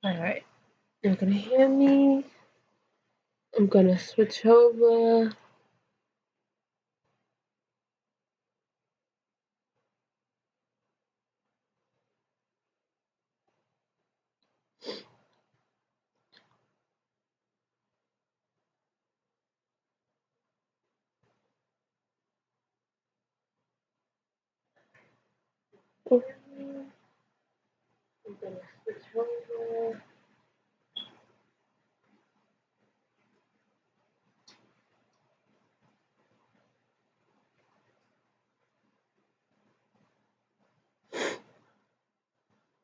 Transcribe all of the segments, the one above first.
Alright, you're gonna hear me. I'm gonna switch over. I'm gonna switch over.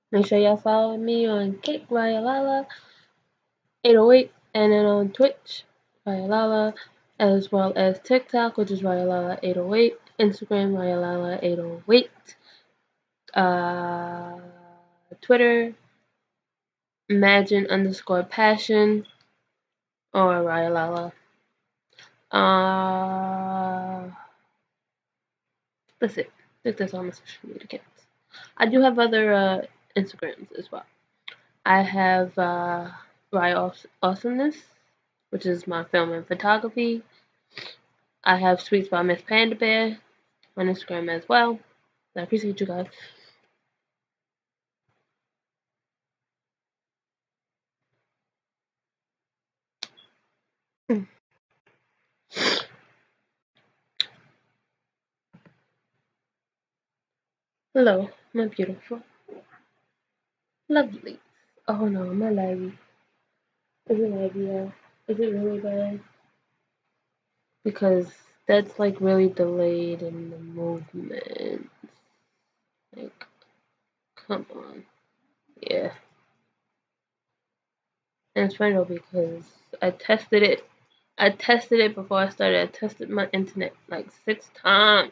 Make sure y'all follow me on Kick Rayalala 808 and then on Twitch Rayalala, as well as TikTok, which is Rayalala 808, Instagram Rayalala 808, Twitter Imagine_Passion or Rayalala. That's it. I think that's all my social media accounts. I do have other Instagrams as well. I have Rye Awesomeness, which is my film and photography. I have Sweets by Miss Panda Bear on Instagram as well. I appreciate you guys. Hello, my beautiful, lovely. Oh no, my laggy. Is it laggy, y'all? Is it really bad? Because that's like really delayed in the movement. Like, come on. Yeah. And it's funny though because I tested it. I tested it before I started. I tested my internet like 6 times.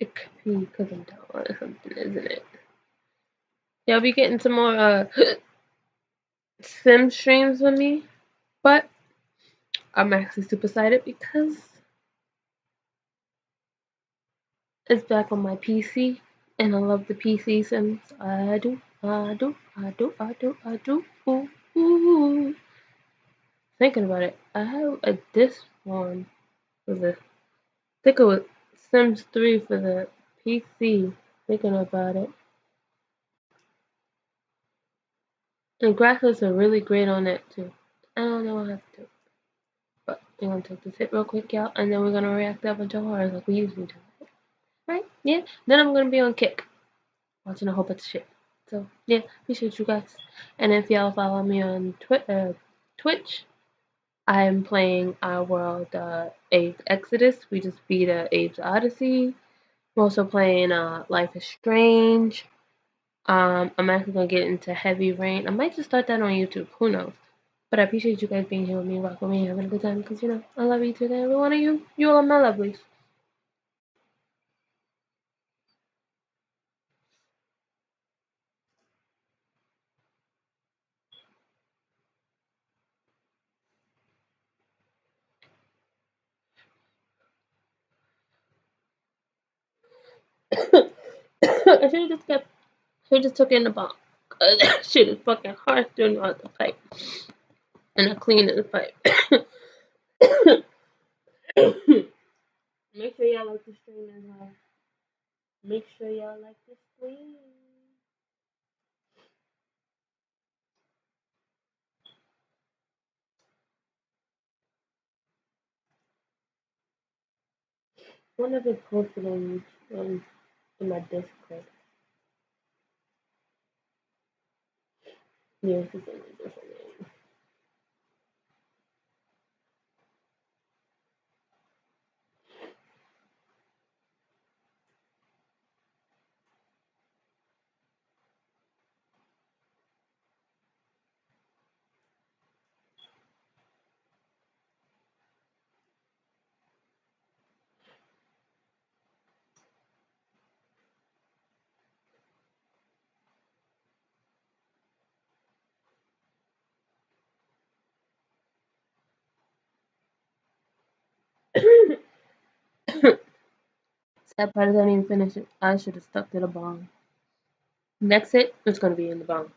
It could be because I'm down or something, isn't it? Y'all be getting some more sim streams with me, but I'm actually super excited because it's back on my PC, and I love the PC sims. I do, I do, I do, I do, I do. Ooh, ooh. Thinking about it, I have a disc one for the. I think it was Sims 3 for the PC. Thinking about it, and graphics are really great on it too. I don't know what I have to do. But we're gonna take this hit real quick, y'all, and then we're gonna react to a bunch of horrors like we usually do. Right? Yeah. Then I'm gonna be on Kick, watching a whole bunch of shit. So yeah, appreciate you guys. And if y'all follow me on Twitch, I am playing Our World Abe's Exodus. We just beat Abe's Odyssey. I'm also playing Life is Strange. I'm actually gonna get into Heavy Rain. I might just start that on YouTube. Who knows? But I appreciate you guys being here with me, rocking with me, having a good time. Because you know, I love each and every one of you. You all are my lovelies. I should have just kept. Should have just took it in the box. Shit is fucking hard doing all the pipe, and I cleaned the pipe. Make sure y'all like the stream as well. Make sure y'all like the stream. One of it posted on in my Discord. Yeah, it's just in a different name. That part doesn't even finish it. I should have stuck to the bong. Next hit is gonna be in the bong.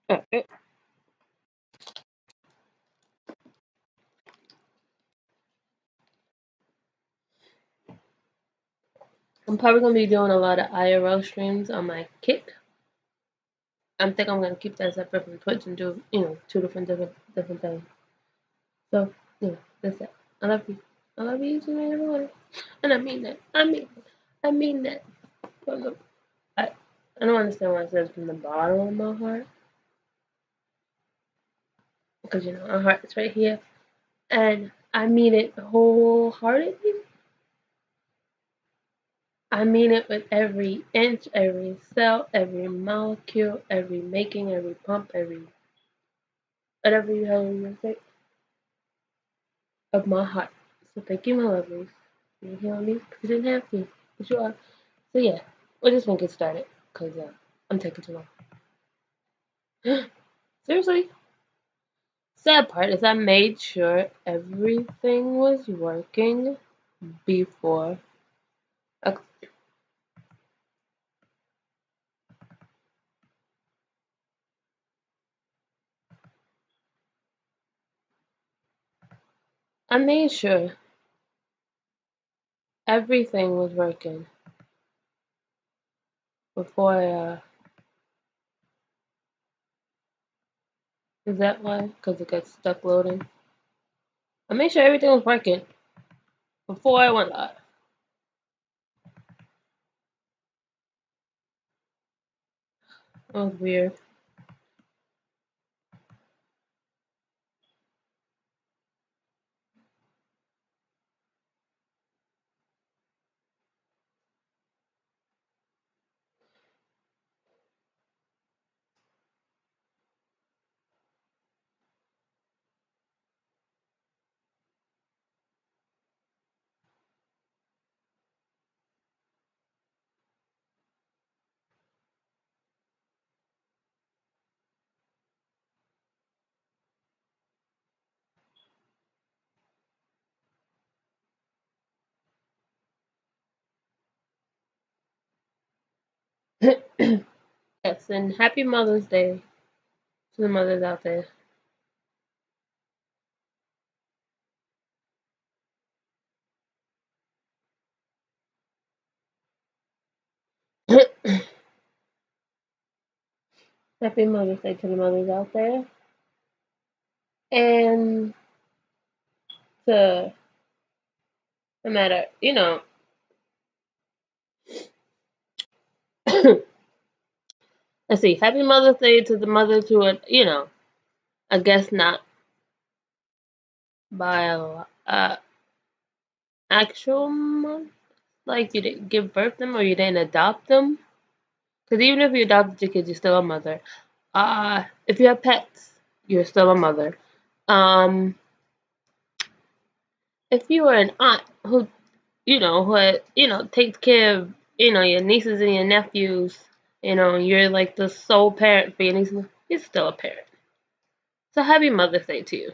Alright. I'm probably gonna be doing a lot of IRL streams on my Kick. I think I'm gonna keep that separate from Twitch and do, two different things. So, that's it. I love you. I love you each and every one. And I mean that. I mean that. I, I don't understand why it says from the bottom of my heart. Because, my heart is right here. And I mean it wholeheartedly. I mean it with every inch, every cell, every molecule, every making, every pump, every whatever you have in your say of my heart. So thank you, my lovelies. You hear me? Because you didn't have to. But you are. So yeah, we're just gonna get started. Because I'm taking too long. Seriously. Sad part is I made sure everything was working before. I, I made sure everything was working before is that why? Because it got stuck loading. I made sure everything was working before I went live. That was weird. Yes, and happy Mother's Day to the mothers out there. Happy Mother's Day to the mothers out there. And to no matter, let's see, Happy Mother's Day to the mothers who are, I guess not by actual mother, like you didn't give birth to them or you didn't adopt them. Because even if you adopted your kids, you're still a mother. If you have pets, you're still a mother. Um, if you are an aunt who, takes care of, your nieces and your nephews, you're like the sole parent for your nieces, you're still a parent. So happy Mother's Day to you.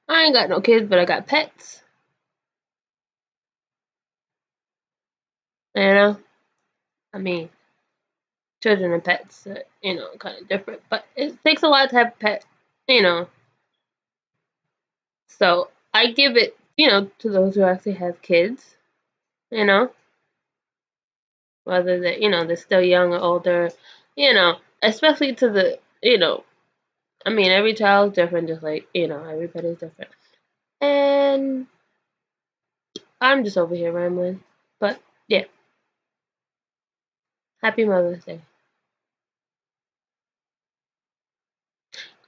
I ain't got no kids, but I got pets. You know, I mean, children and pets, kind of different, but it takes a lot to have a pet, you know. So I give it, to those who actually have kids, you know, whether they're still young or older, especially to the, I mean, every child's different, just like, everybody's different. And I'm just over here rambling, but yeah, happy Mother's Day.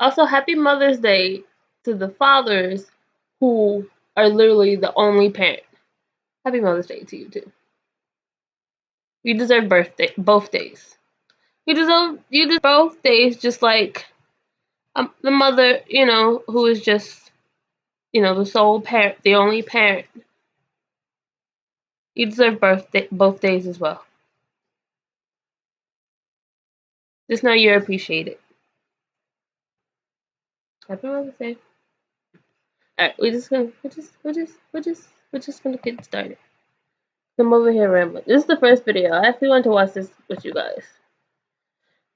Also, happy Mother's Day to the fathers who are literally the only parent. Happy Mother's Day to you too. You deserve both days. You deserve both days just like the mother, who is just, the sole parent, the only parent. You deserve both days as well. Just know you're appreciated. Happy Mother's Day. Alright, we're just gonna get started. I'm over here rambling. This is the first video. I actually want to watch this with you guys.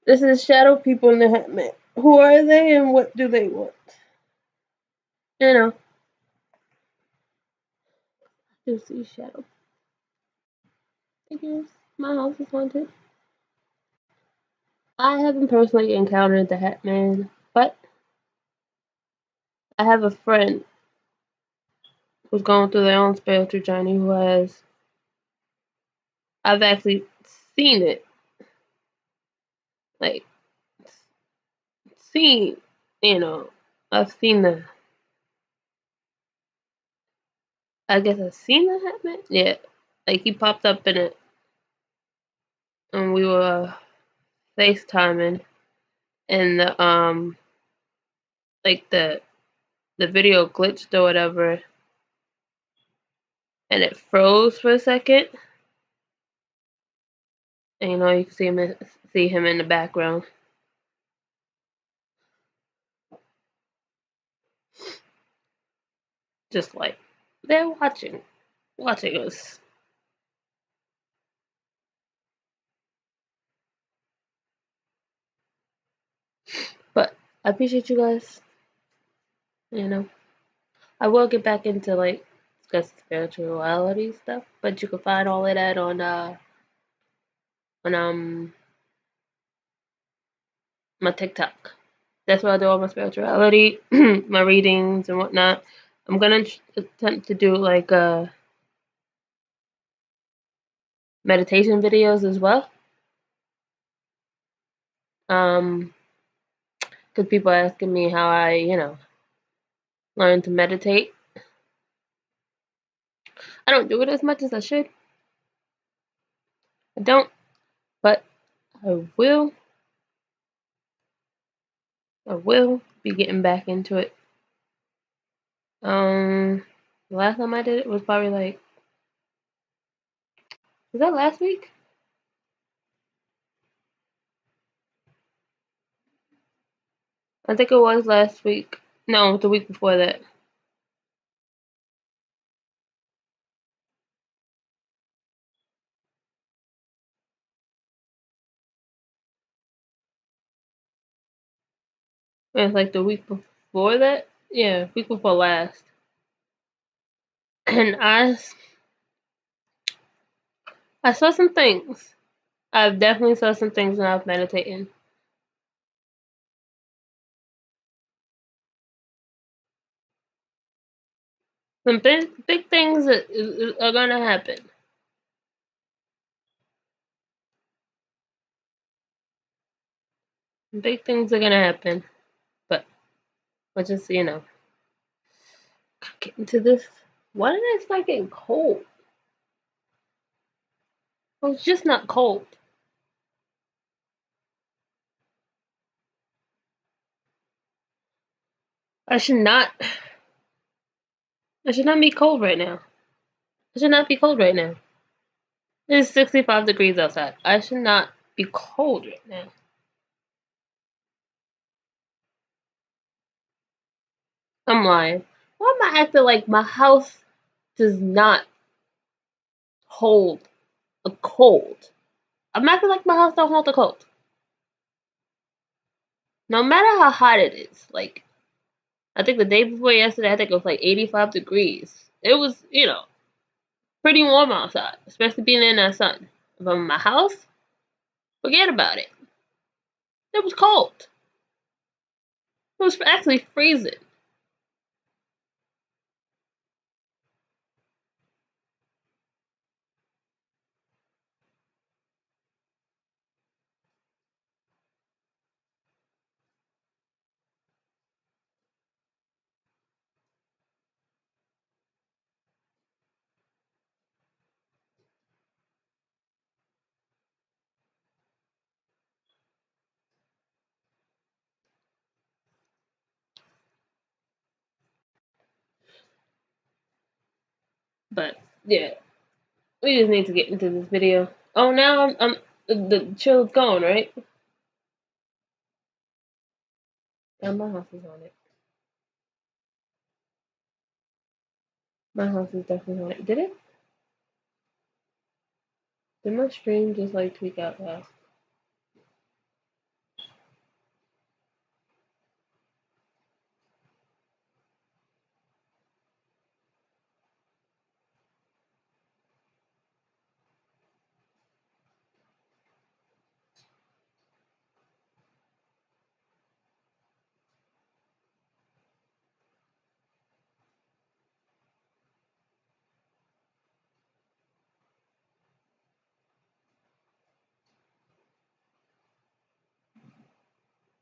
This is Shadow People in the Hatman. Who are they and what do they want? You see Shadow. I guess my house is haunted. I haven't personally encountered the Hatman, but I have a friend who's going through their own spiritual journey who has. I've actually seen it. Like, seen, I've seen the. I guess I've seen the Hatman? Yeah. Like, he popped up in it, and we were FaceTiming, and like the video glitched or whatever, and it froze for a second, and you can see him in the background. Just like they're watching us. But I appreciate you guys. I will get back into like discuss spirituality stuff, but you can find all of that on my TikTok. That's where I do all my spirituality, my readings and whatnot. I'm gonna attempt to do like meditation videos as well. Because people are asking me how I, learn to meditate. I don't do it as much as I should. I don't, but I will. I will be getting back into it. The last time I did it was probably like, was that last week? I think it was last week. No, the week before that. It was like the week before that. Yeah, week before last. And I saw some things. I've definitely saw some things when I was meditating. Some big things are gonna happen. Big things are gonna happen. But we'll just, get into this. Why did I start getting cold? Well, it's just not cold. I should not. I should not be cold right now. I should not be cold right now. It's 65 degrees outside. I should not be cold right now. I'm lying. Why am I acting like my house does not hold a cold? I'm acting like my house don't hold a cold. No matter how hot it is. Like, I think the day before yesterday, I think it was like 85 degrees. It was, pretty warm outside, especially being in that sun. But my house, forget about it. It was cold. It was actually freezing. But yeah, we just need to get into this video. Oh, now I'm the chill's gone, right? Yeah, my house is on it. My house is definitely on it. Did it? Did my stream just like tweak out loud?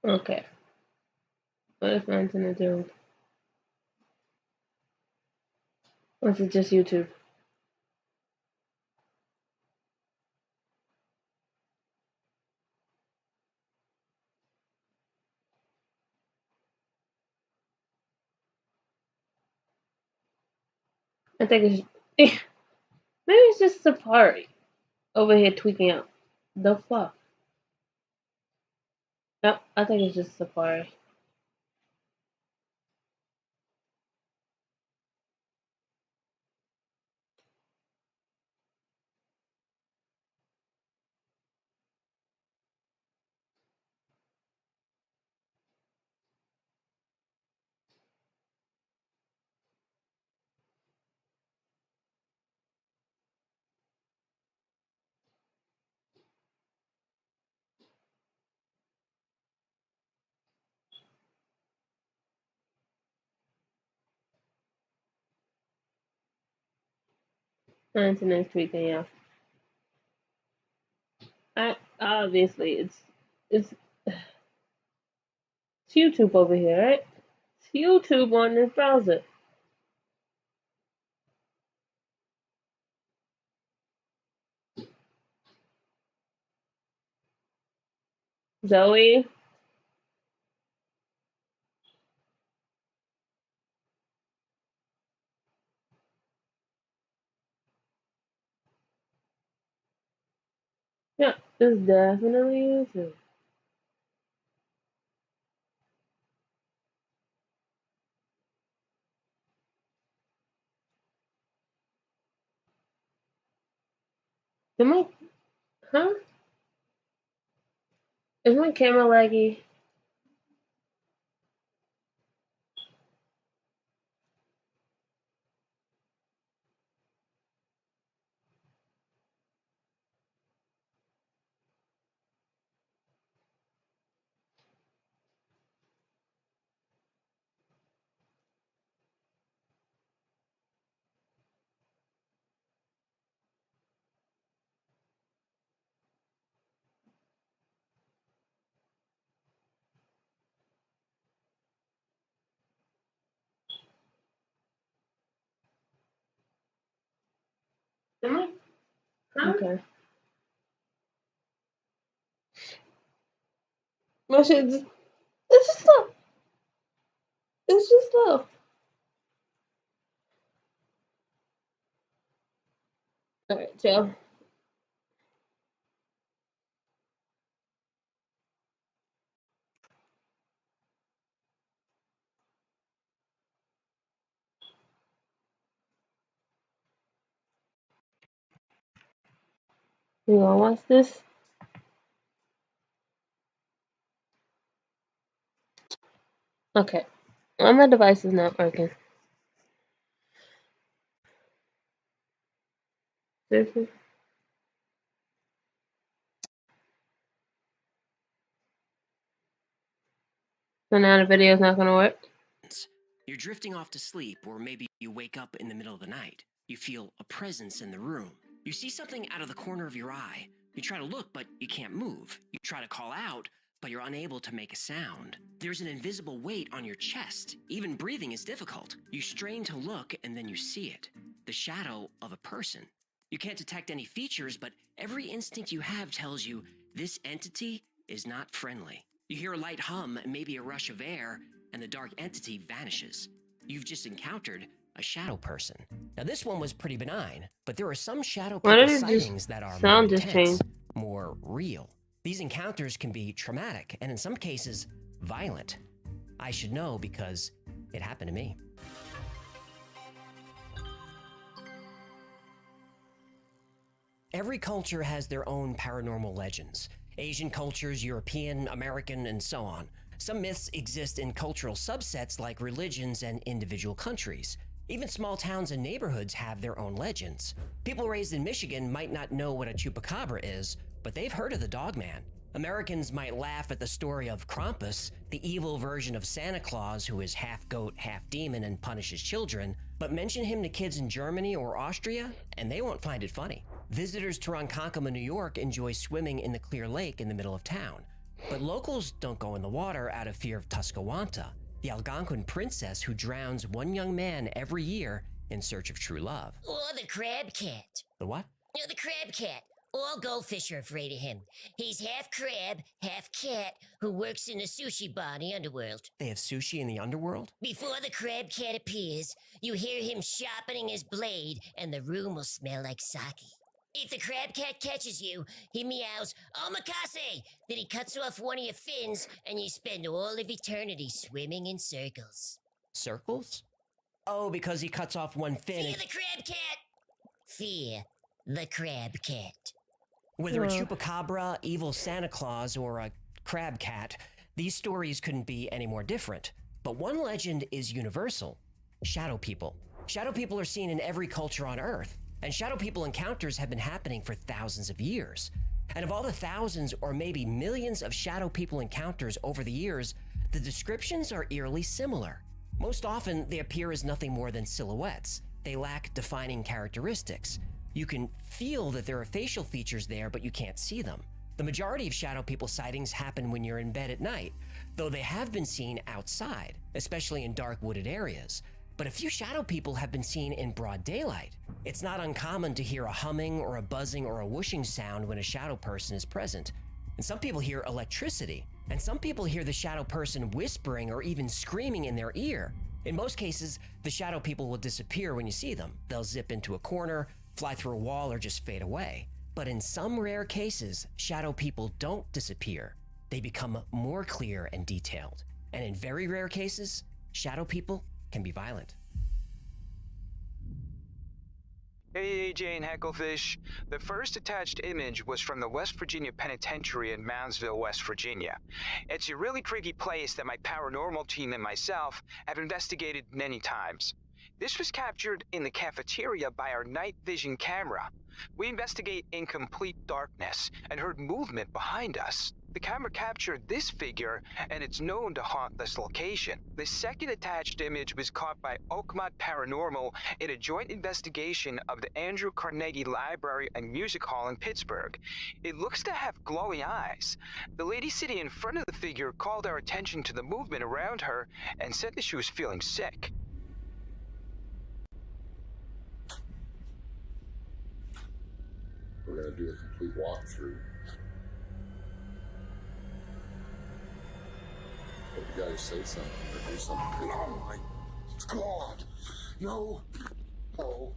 Okay. What is mine gonna do? Or is it just YouTube? I think it's maybe it's just Safari over here tweaking out. The fuck? Yep, I think it's just Safari. My internet's tweaking out. Obviously it's YouTube over here, right? It's YouTube on this browser. Zoe. Yeah, it's definitely YouTube. Am I, huh? Is my camera laggy? Am I? Huh? Okay. My shit just, it's just slow. It's just slow. Alright, chill. You wanna watch this? Okay. Well, my device is not working. Seriously? So now the video is not gonna work? You're drifting off to sleep, or maybe you wake up in the middle of the night. You feel a presence in the room. You see something out of the corner of your eye. You try to look, but you can't move. You try to call out, but you're unable to make a sound. There's an invisible weight on your chest. Even breathing is difficult. You strain to look, and then you see it. The shadow of a person. You can't detect any features, but every instinct you have tells you this entity is not friendly. You hear a light hum, maybe a rush of air, and the dark entity vanishes. You've just encountered a shadow person. Now, this one was pretty benign, but there are some shadow Why people did it just sightings that are more sound just intense, changed? more real. These encounters can be traumatic and in some cases violent. I should know because it happened to me. Every culture has their own paranormal legends. Asian cultures, European, American, and so on. Some myths exist in cultural subsets like religions and individual countries. Even small towns and neighborhoods have their own legends. People raised in Michigan might not know what a chupacabra is, but they've heard of the Dogman. Americans might laugh at the story of Krampus, the evil version of Santa Claus who is half goat, half demon and punishes children, but mention him to kids in Germany or Austria, and they won't find it funny. Visitors to Ronkonkoma, New York enjoy swimming in the Clear Lake in the middle of town, but locals don't go in the water out of fear of Tuscawanta, the Algonquin princess who drowns one young man every year in search of true love. Or the crab cat. The what? No, the crab cat. All goldfish are afraid of him. He's half crab, half cat, who works in a sushi bar in the underworld. They have sushi in the underworld? Before the crab cat appears, you hear him sharpening his blade, and the room will smell like sake. If the crab cat catches you, he meows, omakase! Then he cuts off one of your fins, and you spend all of eternity swimming in circles. Circles? Oh, because he cuts off one fin. Fear the crab cat! Fear the crab cat. Whether a chupacabra, evil Santa Claus, or a crab cat, these stories couldn't be any more different. But one legend is universal. Shadow people. Shadow people are seen in every culture on Earth, and shadow people encounters have been happening for thousands of years. And of all the thousands or maybe millions of shadow people encounters over the years, the descriptions are eerily similar. Most often, they appear as nothing more than silhouettes. They lack defining characteristics. You can feel that there are facial features there, but you can't see them. The majority of shadow people sightings happen when you're in bed at night, though they have been seen outside, especially in dark wooded areas. But a few shadow people have been seen in broad daylight. It's not uncommon to hear a humming or a buzzing or a whooshing sound when a shadow person is present. And some people hear electricity, and some people hear the shadow person whispering or even screaming in their ear. In most cases, the shadow people will disappear when you see them. They'll zip into a corner, fly through a wall, or just fade away. But in some rare cases, shadow people don't disappear. They become more clear and detailed. And in very rare cases, shadow people can be violent. Hey, AJ and Hecklefish. The first attached image was from the West Virginia Penitentiary in Moundsville, West Virginia. It's a really creepy place that my paranormal team and myself have investigated many times. This was captured in the cafeteria by our night vision camera. We investigate in complete darkness and heard movement behind us. The camera captured this figure, and it's known to haunt this location. The second attached image was caught by Oakmont Paranormal in a joint investigation of the Andrew Carnegie Library and Music Hall in Pittsburgh. It looks to have glowing eyes. The lady sitting in front of the figure called our attention to the movement around her and said that she was feeling sick. We're going to do a complete walkthrough. Hope you guys say something or do something. Oh my God! No! Oh.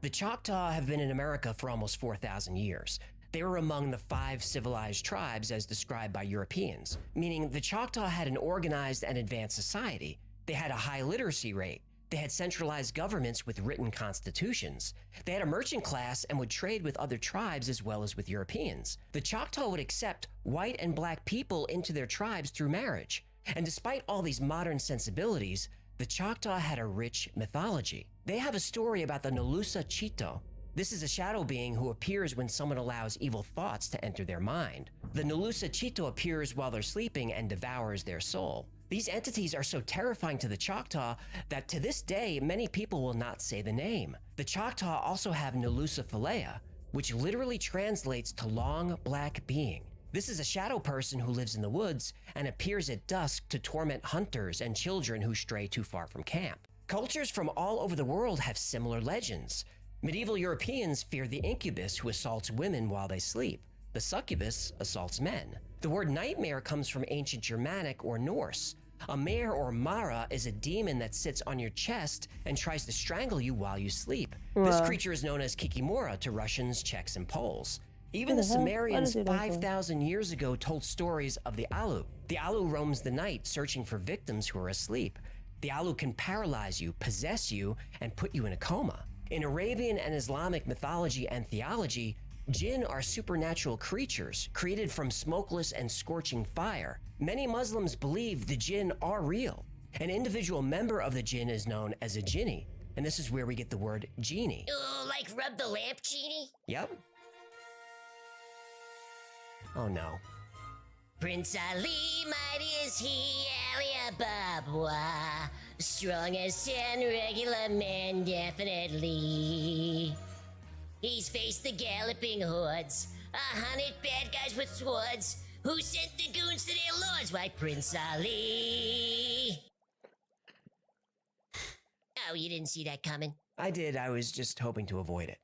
The Choctaw have been in America for almost 4,000 years. They were among the 5 civilized tribes as described by Europeans, meaning the Choctaw had an organized and advanced society. They had a high literacy rate. They had centralized governments with written constitutions. They had a merchant class and would trade with other tribes as well as with Europeans. The Choctaw would accept white and black people into their tribes through marriage. And despite all these modern sensibilities, the Choctaw had a rich mythology. They have a story about the Nolusa Chito. This is a shadow being who appears when someone allows evil thoughts to enter their mind. The Nolusa Chito appears while they're sleeping and devours their soul. These entities are so terrifying to the Choctaw that to this day, many people will not say the name. The Choctaw also have Nolusa Philea, which literally translates to long black being. This is a shadow person who lives in the woods and appears at dusk to torment hunters and children who stray too far from camp. Cultures from all over the world have similar legends. Medieval Europeans fear the incubus who assaults women while they sleep. The succubus assaults men. The word nightmare comes from ancient Germanic or Norse. A mare or mara is a demon that sits on your chest and tries to strangle you while you sleep. This creature is known as Kikimora to Russians, Czechs, and Poles. Even the Sumerians 5,000 years ago told stories of the Alu. The Alu roams the night searching for victims who are asleep. The Alu can paralyze you, possess you, and put you in a coma. In Arabian and Islamic mythology and theology, jinn are supernatural creatures created from smokeless and scorching fire. Many Muslims believe the jinn are real. An individual member of the jinn is known as a jinni, and this is where we get the word genie. Like rub the lamp, genie? Yep. Oh no. Prince Ali, mighty as he, Ali Ababa. Strong as 10 regular men, definitely. He's faced the galloping hordes, 100 bad guys with swords. Who sent the goons to their lords? Why, Prince Ali. Oh, you didn't see that coming? I did, I was just hoping to avoid it.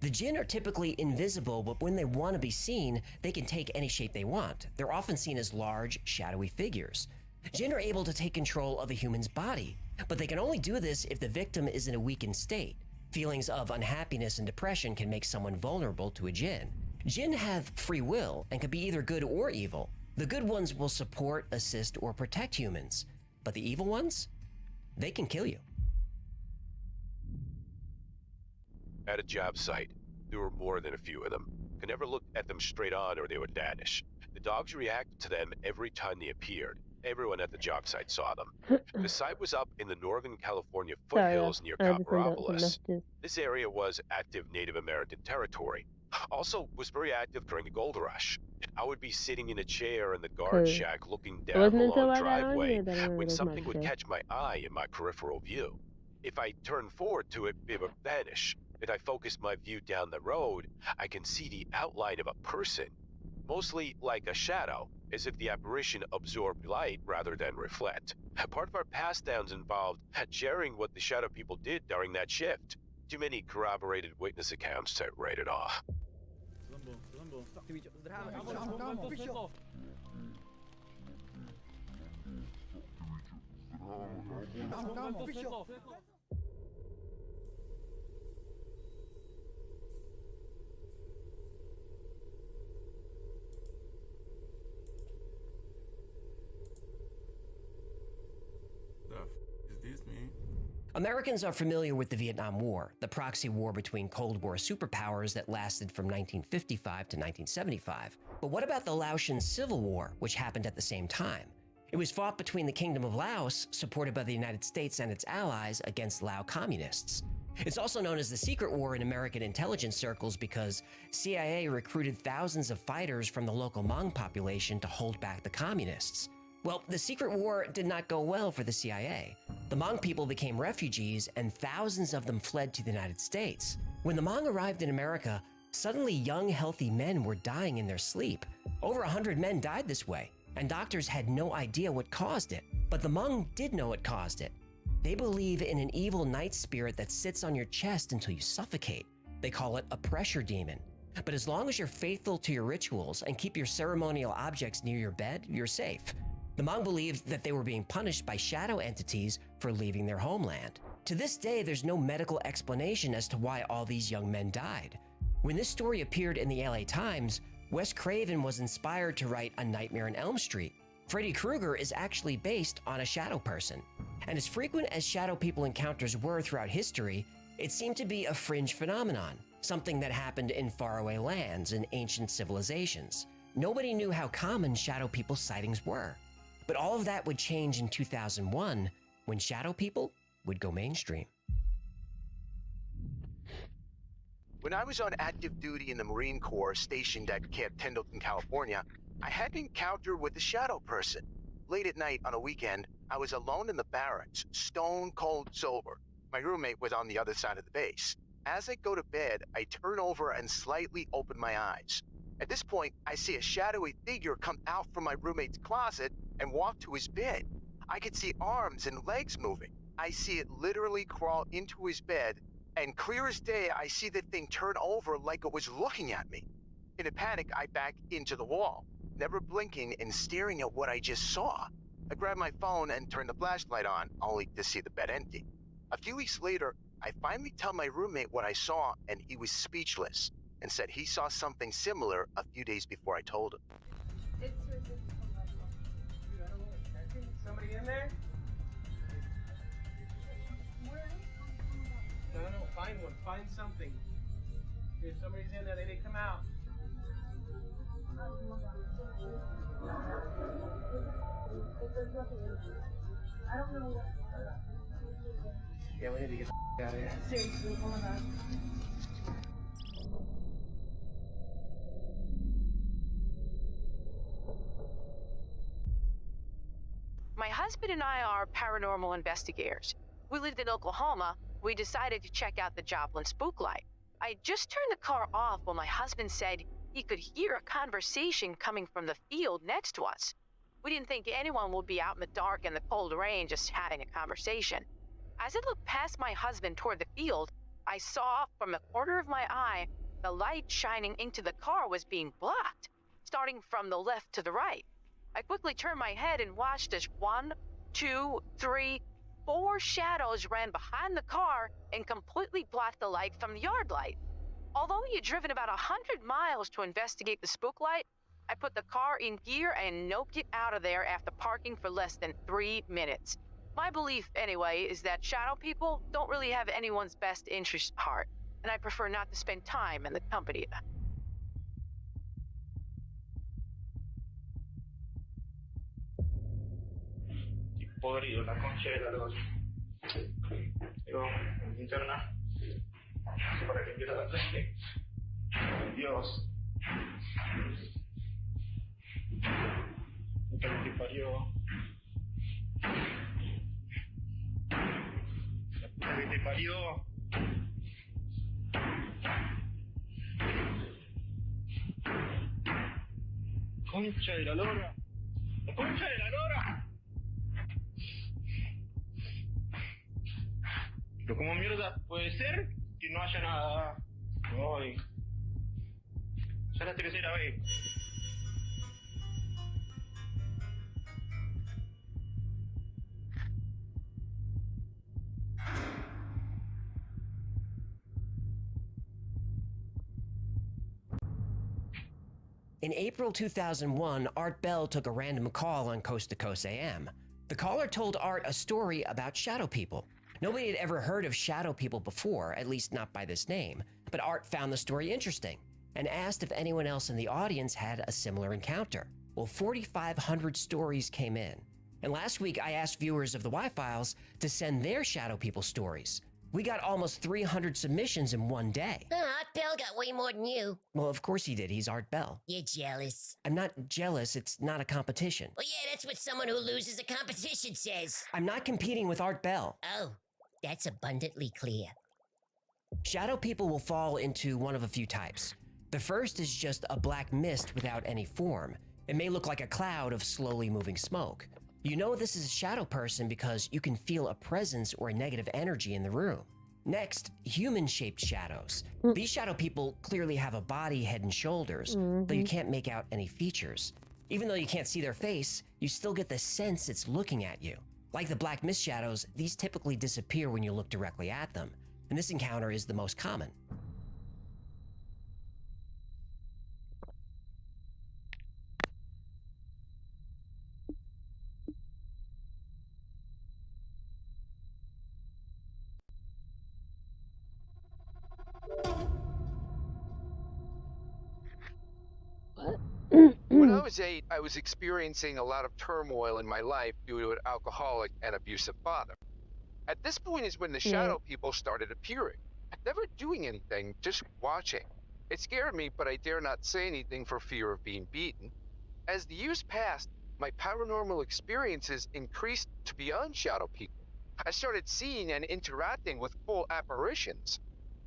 The jinn are typically invisible, but when they want to be seen, they can take any shape they want. They're often seen as large, shadowy figures. Jinn are able to take control of a human's body, but they can only do this if the victim is in a weakened state. Feelings of unhappiness and depression can make someone vulnerable to a jinn. Jinn have free will and can be either good or evil. The good ones will support, assist, or protect humans, but the evil ones, they can kill you. At a job site, there were more than a few of them. Could never look at them straight on or they would vanish. The dogs reacted to them every time they appeared. Everyone at the job site saw them. The site was up in the Northern California foothills near Copperopolis. This area was active Native American territory. Also was very active during the gold rush. I would be sitting in a chair in the guard shack looking down the long driveway when something would catch my eye in my peripheral view. If I turned forward to it, it would vanish. If I focus my view down the road, I can see the outline of a person, mostly like a shadow, as if the apparition absorbed light rather than reflect. Part of our pass downs involved sharing what the shadow people did during that shift. Too many corroborated witness accounts to write it off. Americans are familiar with the Vietnam War, the proxy war between Cold War superpowers that lasted from 1955 to 1975. But what about the Laotian Civil War, which happened at the same time? It was fought between the Kingdom of Laos, supported by the United States and its allies, against Lao communists. It's also known as the Secret War in American intelligence circles because CIA recruited thousands of fighters from the local Hmong population to hold back the communists. Well, the Secret War did not go well for the CIA. The Hmong people became refugees and thousands of them fled to the United States. When the Hmong arrived in America, suddenly young, healthy men were dying in their sleep. Over 100 men died this way, and doctors had no idea what caused it. But the Hmong did know what caused it. They believe in an evil night spirit that sits on your chest until you suffocate. They call it a pressure demon. But as long as you're faithful to your rituals and keep your ceremonial objects near your bed, you're safe. The Hmong believed that they were being punished by shadow entities for leaving their homeland. To this day, there's no medical explanation as to why all these young men died. When this story appeared in the LA Times, Wes Craven was inspired to write A Nightmare on Elm Street. Freddy Krueger is actually based on a shadow person. And as frequent as shadow people encounters were throughout history, it seemed to be a fringe phenomenon, something that happened in faraway lands and ancient civilizations. Nobody knew how common shadow people sightings were. But all of that would change in 2001 when shadow people would go mainstream. When I was on active duty in the Marine Corps stationed at Camp Pendleton, California, I had an encounter with a shadow person. Late at night on a weekend, I was alone in the barracks, stone cold sober. My roommate was on the other side of the base. As I go to bed, I turn over and slightly open my eyes. At this point, I see a shadowy figure come out from my roommate's closet and walk to his bed. I could see arms and legs moving. I see it literally crawl into his bed, and clear as day, I see the thing turn over like it was looking at me. In a panic, I back into the wall, never blinking and staring at what I just saw. I grabbed my phone and turned the flashlight on, only to see the bed empty. A few weeks later, I finally tell my roommate what I saw, and he was speechless and said he saw something similar a few days before I told him. Somebody in there? No, find one. Find something. If somebody's in there, they didn't come out. Yeah, we need to get the out of here. Seriously, oh my god. My husband and I are paranormal investigators. We lived in Oklahoma. We decided to check out the Joplin spook light. I just turned the car off when my husband said he could hear a conversation coming from the field next to us. We didn't think anyone would be out in the dark and the cold rain just having a conversation. As I looked past my husband toward the field, I saw from the corner of my eye the light shining into the car was being blocked, starting from the left to the right. I quickly turned my head and watched as 1, 2, 3, 4 shadows ran behind the car and completely blocked the light from the yard light. Although we had driven about 100 miles to investigate the spook light, I put the car in gear and noped it out of there after parking for less than 3 minutes. My belief, anyway, is that shadow people don't really have anyone's best interest at heart, and I prefer not to spend time in the company of them. Podrido, la concha de la luz. Digo, linterna. Para que empiece a dar frente. Dios. Que te parió. La puta que te parió. Concha de la lora. La concha de la lora. Pero como mierda puede ser que no haya nada hoy. Ya es la tercera vez. In April 2001, Art Bell took a random call on Coast to Coast AM. The caller told Art a story about shadow people. Nobody had ever heard of shadow people before, at least not by this name, but Art found the story interesting and asked if anyone else in the audience had a similar encounter. Well, 4,500 stories came in. And last week, I asked viewers of the Y-Files to send their shadow people stories. We got almost 300 submissions in one day. Art Bell got way more than you. Well, of course he did. He's Art Bell. You're jealous. I'm not jealous. It's not a competition. Well, yeah, that's what someone who loses a competition says. I'm not competing with Art Bell. Oh, that's abundantly clear. Shadow people will fall into one of a few types. The first is just a black mist without any form. It may look like a cloud of slowly moving smoke. You know this is a shadow person because you can feel a presence or a negative energy in the room. Next, human-shaped shadows. These shadow people clearly have a body, head, and shoulders, though you can't make out any features. Even though you can't see their face, you still get the sense it's looking at you. Like the black mist shadows, these typically disappear when you look directly at them, and this encounter is the most common. When I was 8, I was experiencing a lot of turmoil in my life due to an alcoholic and abusive father. At this point is when the shadow people started appearing. Never doing anything, just watching. It scared me, but I dare not say anything for fear of being beaten. As the years passed, my paranormal experiences increased to beyond shadow people. I started seeing and interacting with full apparitions.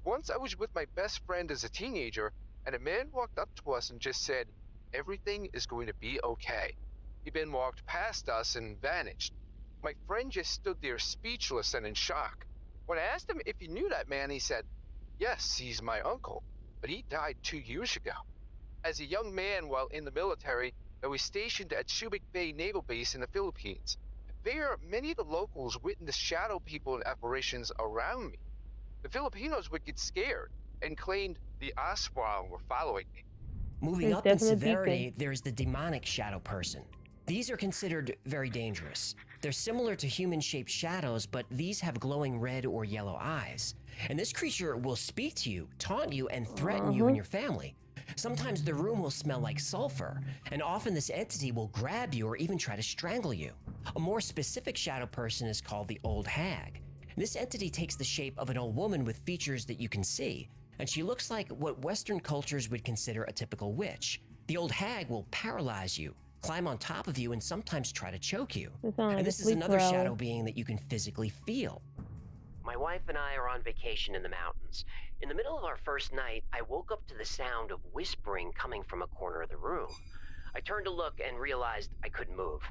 Once I was with my best friend as a teenager, and a man walked up to us and just said, "Everything is going to be okay." He then walked past us and vanished. My friend just stood there speechless and in shock. When I asked him if he knew that man, he said, "Yes, he's my uncle, but he died 2 years ago." As a young man while in the military, I was stationed at Subic Bay Naval Base in the Philippines. There, many of the locals witnessed shadow people and apparitions around me. The Filipinos would get scared and claimed the Aswang were following me. Moving There's up in definitely severity, people. there's the demonic shadow person. These are considered very dangerous. They're similar to human-shaped shadows, but these have glowing red or yellow eyes. And this creature will speak to you, taunt you, and threaten you and your family. Sometimes the room will smell like sulfur, and often this entity will grab you or even try to strangle you. A more specific shadow person is called the Old Hag. This entity takes the shape of an old woman with features that you can see, and she looks like what Western cultures would consider a typical witch. The Old Hag will paralyze you, climb on top of you, and sometimes try to choke you. It sounds like And a this is sleep another paralysis. shadow being that you can physically feel. My wife and I are on vacation in the mountains. In the middle of our first night, I woke up to the sound of whispering coming from a corner of the room. I turned to look and realized I couldn't move.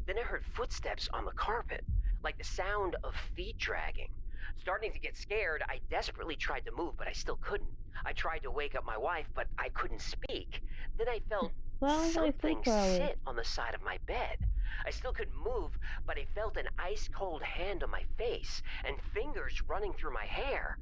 Then I heard footsteps on the carpet, like the sound of feet dragging. Starting to get scared, I desperately tried to move, but I still couldn't. I tried to wake up my wife, but I couldn't speak. Then I felt Well, it's like something sleep paralysis. sit on the side of my bed. I still couldn't move, but I felt an ice-cold hand on my face and fingers running through my hair.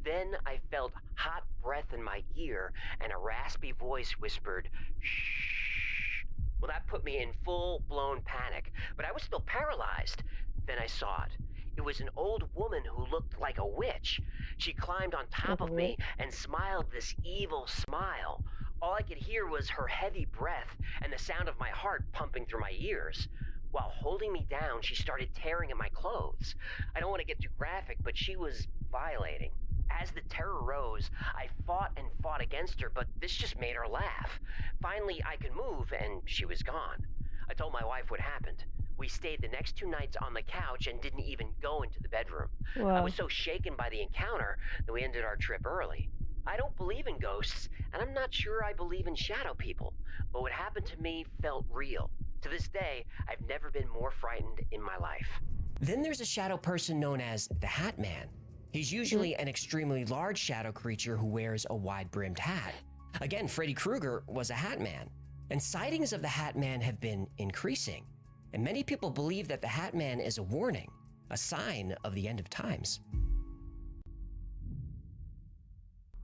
Then I felt hot breath in my ear and a raspy voice whispered, "Shh." Well, that put me in full-blown panic, but I was still paralyzed. Then I saw it. It was an old woman who looked like a witch. She climbed on top of me and smiled this evil smile. All I could hear was her heavy breath and the sound of my heart pumping through my ears. While holding me down, she started tearing at my clothes. I don't want to get too graphic, but she was violating. As the terror rose, I fought and fought against her, but this just made her laugh. Finally, I could move, and she was gone. I told my wife what happened. We stayed the next 2 nights on the couch and didn't even go into the bedroom. I Wow. was so shaken by the encounter that we ended our trip early. I don't believe in ghosts, and I'm not sure I believe in shadow people, but what happened to me felt real. To this day, I've never been more frightened in my life. Then there's a shadow person known as the Hat Man. He's usually an extremely large shadow creature who wears a wide-brimmed hat. Again, Freddy Krueger was a Hat Man, and sightings of the Hat Man have been increasing. And many people believe that the Hat Man is a warning, a sign of the end of times.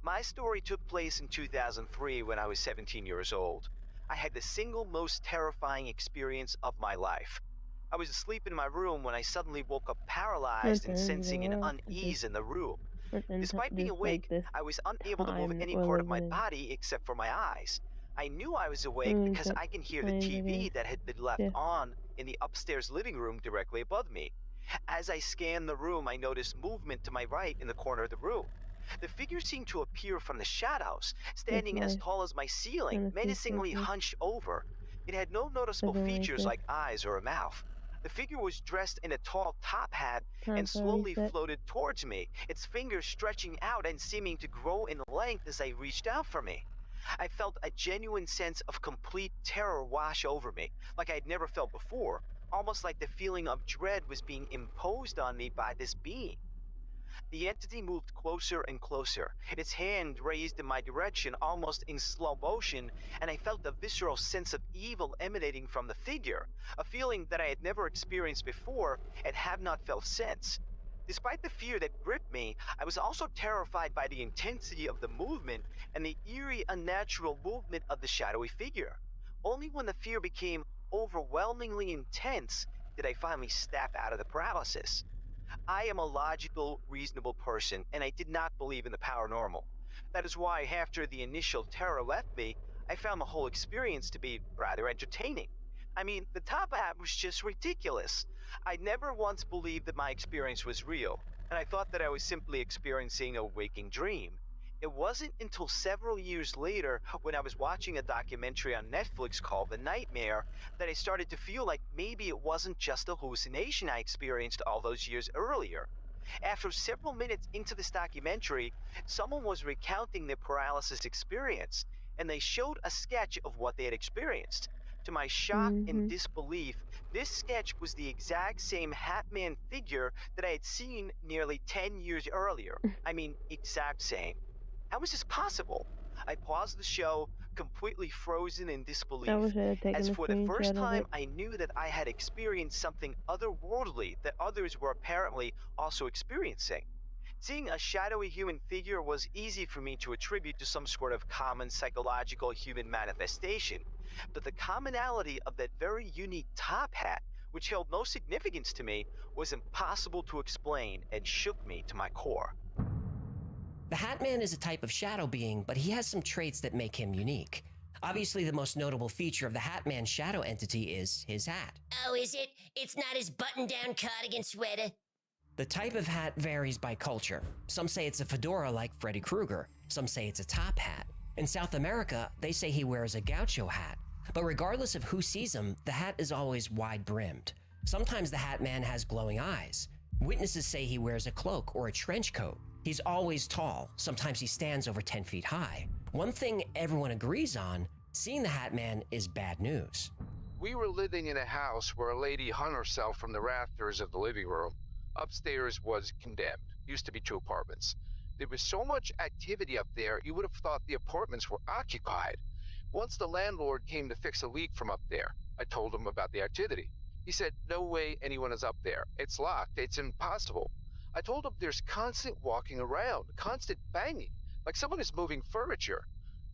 My story took place in 2003 when I was 17 years old. I had the single most terrifying experience of my life. I was asleep in my room when I suddenly woke up paralyzed and sensing an unease in the room. Despite being awake, I was unable to move any part of my body except for my eyes. I knew I was awake because I can hear the TV that had been left on in the upstairs living room directly above me. As I scanned the room, I noticed movement to my right in the corner of the room. The figure seemed to appear from the shadows, standing as tall as my ceiling, menacingly hunched over. It had no noticeable features like eyes or a mouth. The figure was dressed in a tall top hat and slowly floated towards me, its fingers stretching out and seeming to grow in length as I reached out for me. I felt a genuine sense of complete terror wash over me, like I'd never felt before, almost like the feeling of dread was being imposed on me by this being. The entity moved closer and closer, its hand raised in my direction almost in slow motion, and I felt a visceral sense of evil emanating from the figure, a feeling that I had never experienced before and have not felt since. Despite the fear that gripped me, I was also terrified by the intensity of the movement and the eerie, unnatural movement of the shadowy figure. Only when the fear became overwhelmingly intense did I finally snap out of the paralysis. I am a logical, reasonable person, and I did not believe in the paranormal. That is why, after the initial terror left me, I found the whole experience to be rather entertaining. I mean, the top hat was just ridiculous. I never once believed that my experience was real, and I thought that I was simply experiencing a waking dream. It wasn't until several years later, when I was watching a documentary on Netflix called The Nightmare, that I started to feel like maybe it wasn't just a hallucination I experienced all those years earlier. After several minutes into this documentary, someone was recounting their paralysis experience, and they showed a sketch of what they had experienced. To my shock and Mm-hmm. disbelief, this sketch was the exact same Hatman figure that I had seen nearly 10 years earlier. I mean, exact same. How is this possible? I paused the show, completely frozen in I disbelief. wish I had As taken a for the first screenshot of time, it. I knew that I had experienced something otherworldly that others were apparently also experiencing. Seeing a shadowy human figure was easy for me to attribute to some sort of common psychological human manifestation, but the commonality of that very unique top hat, which held no significance to me, was impossible to explain and shook me to my core. The Hat Man is a type of shadow being, but he has some traits that make him unique. Obviously, the most notable feature of the Hat Man's shadow entity is his hat. Oh, is it? It's not his button-down cardigan sweater? The type of hat varies by culture. Some say it's a fedora like Freddy Krueger. Some say it's a top hat. In South America, they say he wears a gaucho hat. But regardless of who sees him, the hat is always wide-brimmed. Sometimes the Hat Man has glowing eyes. Witnesses say he wears a cloak or a trench coat. He's always tall. Sometimes he stands over 10 feet high. One thing everyone agrees on, seeing the Hat Man is bad news. We were living in a house where a lady hung herself from the rafters of the living room. Upstairs was condemned. Used to be 2 apartments. There was so much activity up there, you would have thought the apartments were occupied. Once the landlord came to fix a leak from up there, I told him about the activity. He said, no way anyone is up there. It's locked. It's impossible. I told him there's constant walking around, constant banging, like someone is moving furniture.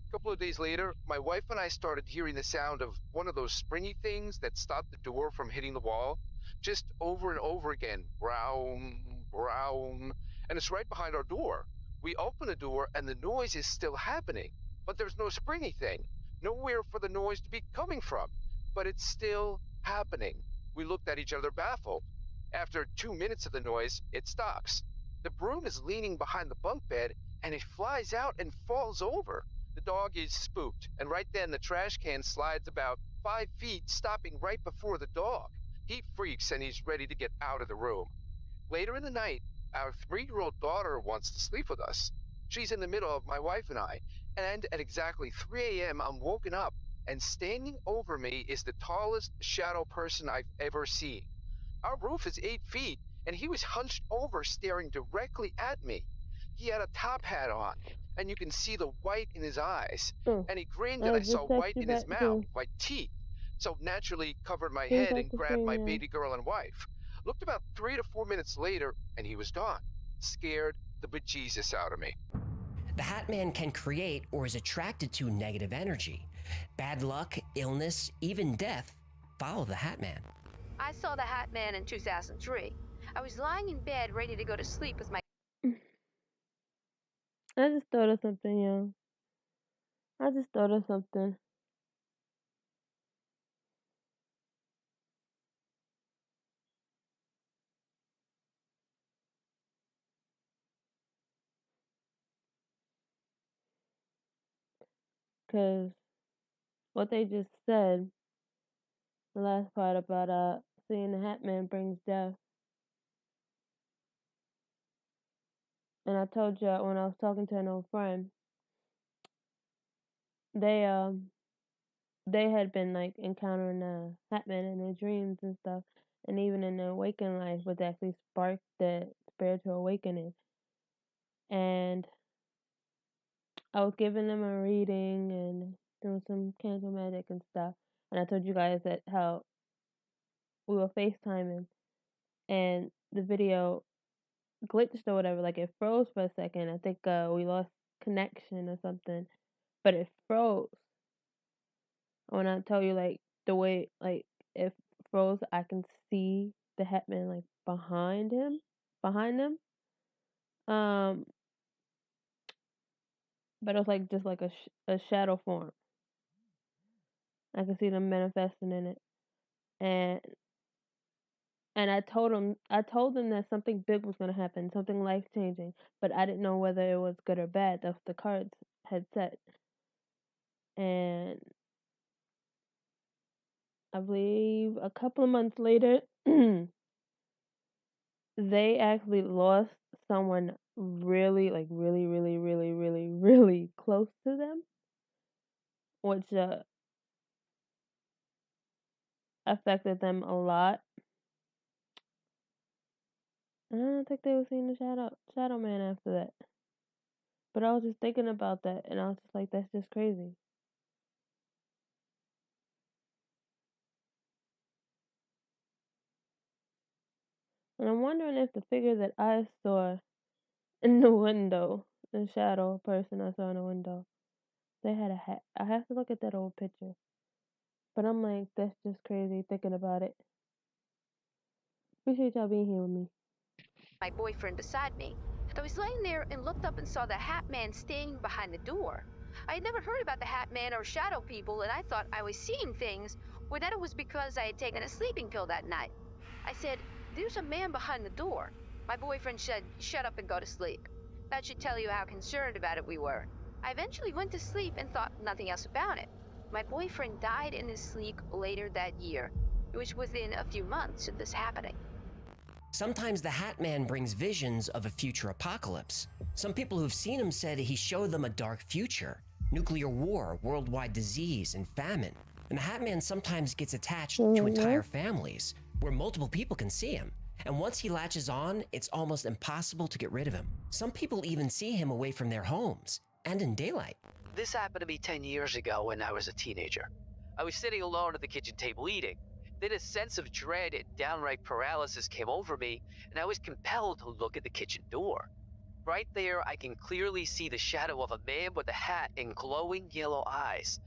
A couple of days later, my wife and I started hearing the sound of one of those springy things that stop the door from hitting the wall. Just over and over again, brown, brown, and it's right behind our door. We open the door and the noise is still happening, but there's no springy thing, nowhere for the noise to be coming from, but it's still happening. We looked at each other baffled. After 2 minutes of the noise, it stops. The broom is leaning behind the bunk bed and it flies out and falls over. The dog is spooked, and right then the trash can slides about 5 feet, stopping right before the dog. He freaks and he's ready to get out of the room. Later in the night, our 3-year-old daughter wants to sleep with us. She's in the middle of my wife and I, and at exactly 3 a.m. I'm woken up, and standing over me is the tallest shadow person I've ever seen. Our roof is 8 feet, and he was hunched over staring directly at me. He had a top hat on, and you can see the white in his eyes. And he grinned and I saw white in his mouth, like teeth. So naturally covered my head and grabbed my baby girl and wife. Looked about 3 to 4 minutes later, and he was gone. Scared the bejesus out of me. The Hat Man can create or is attracted to negative energy. Bad luck, illness, even death follow the Hat Man. I saw the Hat Man in 2003. I was lying in bed ready to go to sleep with my... I just thought of something, yo. I just thought of something. Because what they just said, the last part about seeing the Hat Man brings death. And I told you when I was talking to an old friend, they had been like encountering the Hat Man in their dreams and stuff, and even in their waking life, which actually sparked the spiritual awakening. And I was giving them a reading and doing some candle magic and stuff. And I told you guys that how we were FaceTiming and the video glitched or whatever, like it froze for a second. I think we lost connection or something, but it froze. When I tell you like the way like it froze, I can see the Hat Man like behind them. But it was like just like a shadow form. I could see them manifesting in it, and I told them that something big was gonna happen, something life changing, but I didn't know whether it was good or bad. That's what the cards had said, and I believe a couple of months later, they actually lost someone really, like really, really, really, really, really close to them, which affected them a lot. And I don't think they were seeing the Shadow Man after that. But I was just thinking about that, and I was just like, that's just crazy. And I'm wondering if the figure that I saw in the window, the shadow person I saw in the window, they had a hat. I have to look at that old picture. But I'm like, that's just crazy thinking about it. Appreciate y'all being here with me. My boyfriend beside me. I was laying there and looked up and saw the Hat Man standing behind the door. I had never heard about the Hat Man or shadow people, and I thought I was seeing things, or that it was because I had taken a sleeping pill that night. I said, "There's a man behind the door." My boyfriend said, "Shut up and go to sleep." That should tell you how concerned about it we were. I eventually went to sleep and thought nothing else about it. My boyfriend died in his sleep later that year. It was within a few months of this happening. Sometimes the Hat Man brings visions of a future apocalypse. Some people who've seen him said he showed them a dark future, nuclear war, worldwide disease, and famine. And the Hat Man sometimes gets attached to entire families, where multiple people can see him. And once he latches on, it's almost impossible to get rid of him. Some people even see him away from their homes, and in daylight. This happened to me 10 years ago when I was a teenager. I was sitting alone at the kitchen table eating. Then a sense of dread and downright paralysis came over me, and I was compelled to look at the kitchen door. Right there, I can clearly see the shadow of a man with a hat and glowing yellow eyes.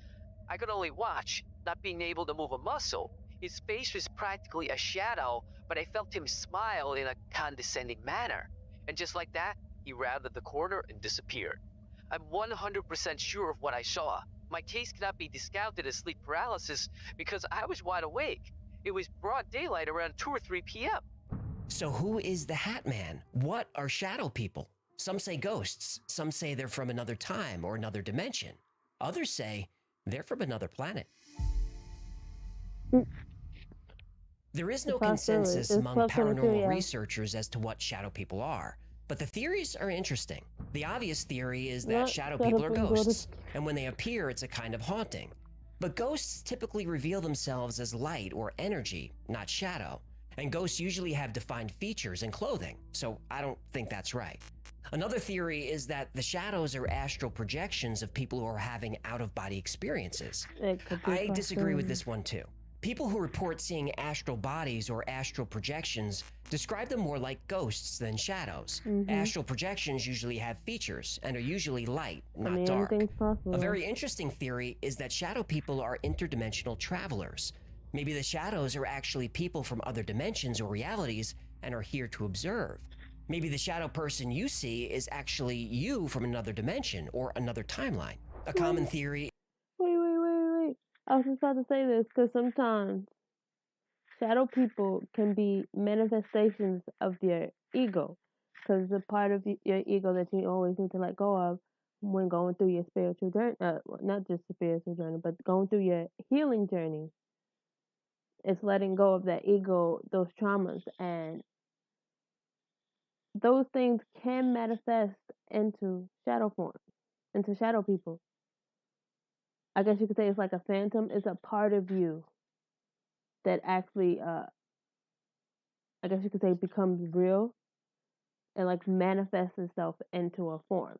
I could only watch, not being able to move a muscle. His face was practically a shadow, but I felt him smile in a condescending manner. And just like that, he rounded the corner and disappeared. I'm 100% sure of what I saw. My case cannot be discounted as sleep paralysis because I was wide awake. It was broad daylight around 2 or 3 p.m. So who is the Hat Man? What are shadow people? Some say ghosts. Some say they're from another time or another dimension. Others say they're from another planet. There is no consensus among paranormal researchers as to what shadow people are, but the theories are interesting. The obvious theory is that shadow people are ghosts, and when they appear, it's a kind of haunting. But ghosts typically reveal themselves as light or energy, not shadow. And ghosts usually have defined features and clothing, so I don't think that's right. Another theory is that the shadows are astral projections of people who are having out-of-body experiences. I disagree with this one too. People who report seeing astral bodies or astral projections describe them more like ghosts than shadows. Astral projections usually have features and are usually light, not dark. A very interesting theory is that shadow people are interdimensional travelers. Maybe the shadows are actually people from other dimensions or realities and are here to observe. Maybe the shadow person you see is actually you from another dimension or another timeline. A common theory. Wait. I was just about to say this because sometimes shadow people can be manifestations of your ego, because the part of your ego that you always need to let go of when going through your spiritual journey, not just the spiritual journey, but going through your healing journey. It's letting go of that ego, those traumas, and those things can manifest into shadow form, into shadow people. I guess you could say it's like a phantom. It's a part of you that actually, I guess you could say, becomes real and like manifests itself into a form,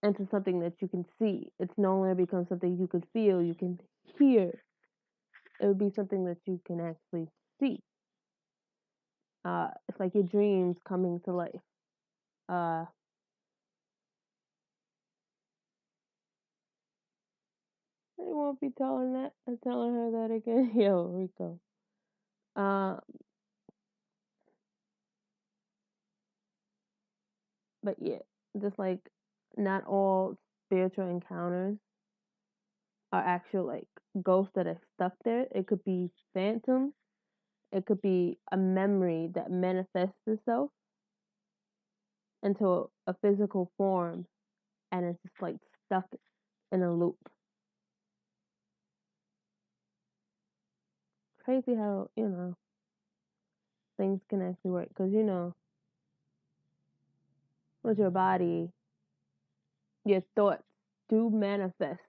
into something that you can see. It's no longer becomes something you can feel, you can hear. It would be something that you can actually see. It's like your dreams coming to life. I won't be telling her that again. Yo, Rico. But yeah, just like not all spiritual encounters are actual like ghosts that are stuck there. It could be phantoms. It could be a memory that manifests itself into a physical form, and it's just like stuck in a loop. Crazy how, things can actually work. Because, you know, with your body, your thoughts do manifest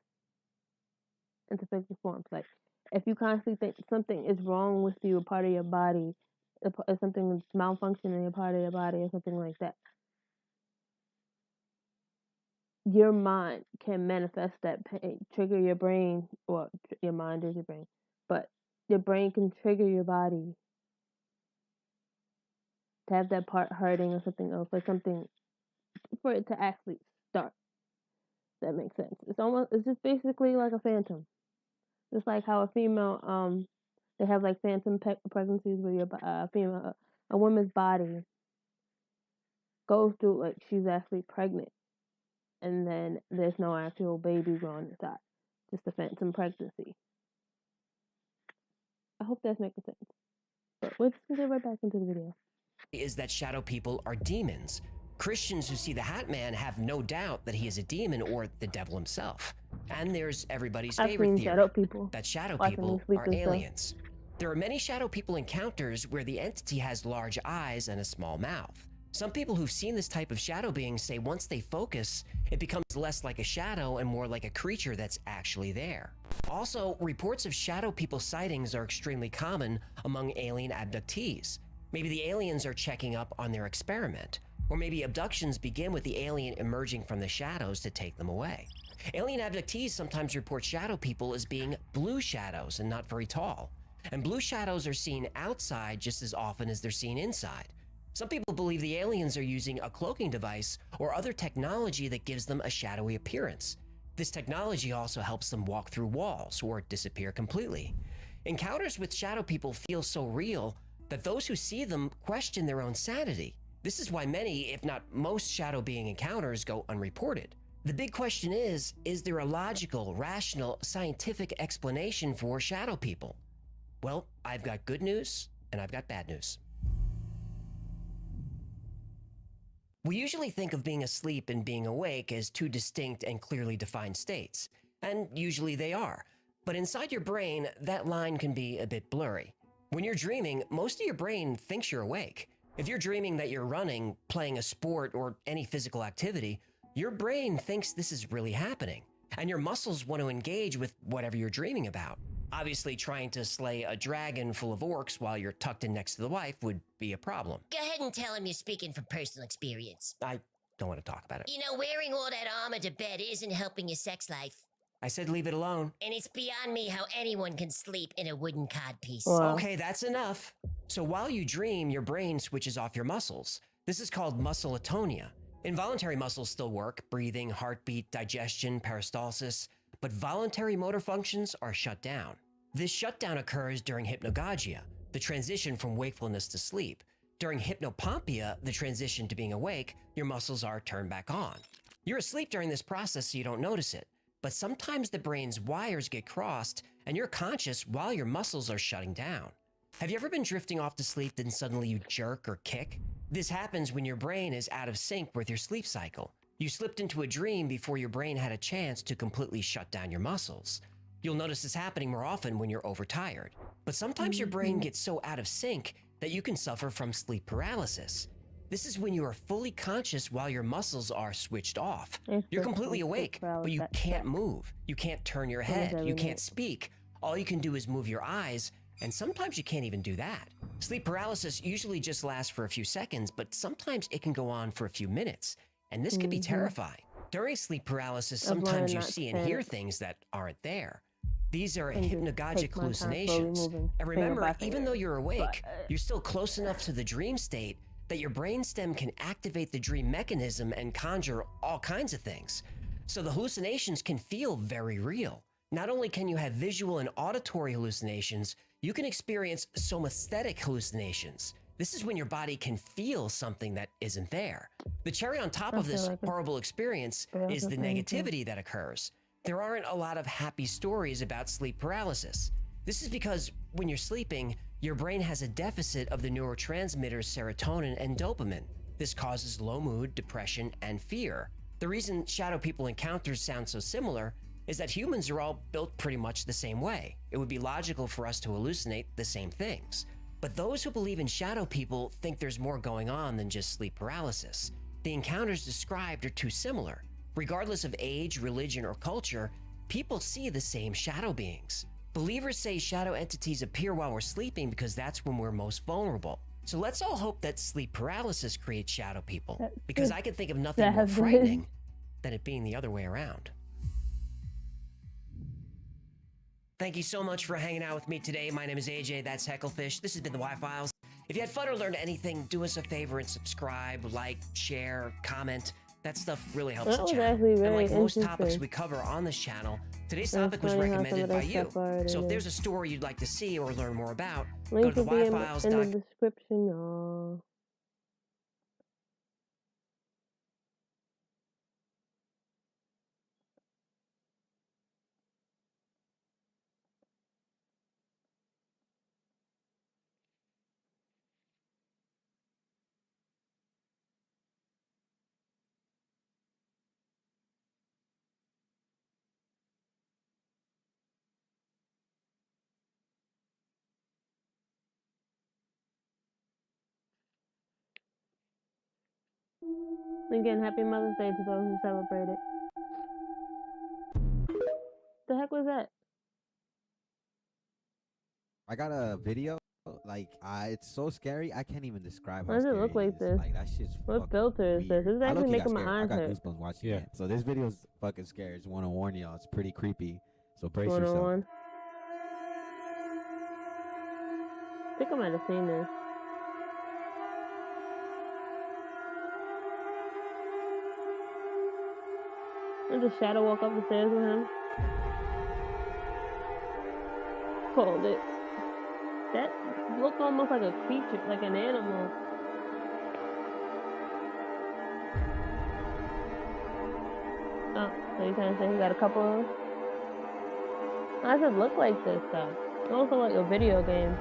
into physical forms. Like, if you constantly think something is wrong with you, a part of your body, if something is malfunctioning, a part of your body, or something like that, your mind can manifest that pain, trigger your brain, or your mind is your brain, but your brain can trigger your body to have that part hurting or something, or for it to actually start. That makes sense. It's just basically like a phantom. Just like how a female, they have like phantom pregnancies where a woman's body goes through like she's actually pregnant, and then there's no actual baby growing inside, just a phantom pregnancy. I hope that's making sense. But we're just gonna get right back into the video. Is that shadow people are demons. Christians who see the Hat Man have no doubt that he is a demon or the devil himself. And there's everybody's favorite theory, that shadow people are aliens. There are many shadow people encounters where the entity has large eyes and a small mouth. Some people who've seen this type of shadow being say once they focus, it becomes less like a shadow and more like a creature that's actually there. Also, reports of shadow people sightings are extremely common among alien abductees. Maybe the aliens are checking up on their experiment. Or maybe abductions begin with the alien emerging from the shadows to take them away. Alien abductees sometimes report shadow people as being blue shadows and not very tall. And blue shadows are seen outside just as often as they're seen inside. Some people believe the aliens are using a cloaking device or other technology that gives them a shadowy appearance. This technology also helps them walk through walls or disappear completely. Encounters with shadow people feel so real that those who see them question their own sanity. This is why many, if not most, shadow being encounters go unreported. The big question is there a logical, rational, scientific explanation for shadow people? Well, I've got good news and I've got bad news. We usually think of being asleep and being awake as two distinct and clearly defined states, and usually they are. But inside your brain, that line can be a bit blurry. When you're dreaming, most of your brain thinks you're awake. If you're dreaming that you're running, playing a sport, or any physical activity, your brain thinks this is really happening, and your muscles want to engage with whatever you're dreaming about. Obviously, trying to slay a dragon full of orcs while you're tucked in next to the wife would be a problem. Go ahead and tell him you're speaking from personal experience. I don't want to talk about it. You know, wearing all that armor to bed isn't helping your sex life. I said leave it alone. And it's beyond me how anyone can sleep in a wooden codpiece. Okay, that's enough. So while you dream, your brain switches off your muscles. This is called muscle atonia. Involuntary muscles still work, breathing, heartbeat, digestion, peristalsis, but voluntary motor functions are shut down. This shutdown occurs during hypnagogia, the transition from wakefulness to sleep. During hypnopompia, the transition to being awake, your muscles are turned back on. You're asleep during this process so you don't notice it. But sometimes the brain's wires get crossed and you're conscious while your muscles are shutting down. Have you ever been drifting off to sleep then suddenly you jerk or kick? This happens when your brain is out of sync with your sleep cycle. You slipped into a dream before your brain had a chance to completely shut down your muscles. You'll notice this happening more often when you're overtired. But sometimes your brain gets so out of sync that you can suffer from sleep paralysis. This is when you are fully conscious while your muscles are switched off. You're completely awake, but you can't move. You can't turn your head. You can't speak. All you can do is move your eyes, and sometimes you can't even do that. Sleep paralysis usually just lasts for a few seconds, but sometimes it can go on for a few minutes, and this can be terrifying. During sleep paralysis, sometimes you see and hear things that aren't there. These are hypnagogic hallucinations. And remember, even though you're awake, you're still close enough to the dream state that your brainstem can activate the dream mechanism and conjure all kinds of things. So the hallucinations can feel very real. Not only can you have visual and auditory hallucinations, you can experience somaesthetic hallucinations. This is when your body can feel something that isn't there. The cherry on top of this horrible experience is the negativity that occurs. There aren't a lot of happy stories about sleep paralysis. This is because when you're sleeping, your brain has a deficit of the neurotransmitters serotonin and dopamine. This causes low mood, depression, and fear. The reason shadow people encounters sound so similar is that humans are all built pretty much the same way. It would be logical for us to hallucinate the same things. But those who believe in shadow people think there's more going on than just sleep paralysis. The encounters described are too similar. Regardless of age, religion, or culture, people see the same shadow beings. Believers say shadow entities appear while we're sleeping because that's when we're most vulnerable. So let's all hope that sleep paralysis creates shadow people, because I can think of nothing more frightening than it being the other way around. Thank you so much for hanging out with me today. My name is AJ, that's Hecklefish. This has been the Y-Files. If you had fun or learned anything, do us a favor and subscribe, like, share, comment. That stuff really helps the channel. And like most topics we cover on this channel, today's topic was recommended by you. So if there's a story you'd like to see or learn more about, go to Link in the description, y'all. Again, happy Mother's Day to those who celebrate it. The heck was that? I got a video. Like, it's so scary. I can't even describe. Why does it look like this? Like, that shit's what filter is this? This is actually making my eyes hurt. I got goosebumps watching it. So this video's fucking scary. Just want to warn y'all. It's pretty creepy. So brace yourself. I think I might have seen this. And the shadow walk up the stairs with him. Called it. That looked almost like a creature, like an animal. Oh, so you're trying to say he got a couple of them? How does it look like this though? It almost looks like a video game.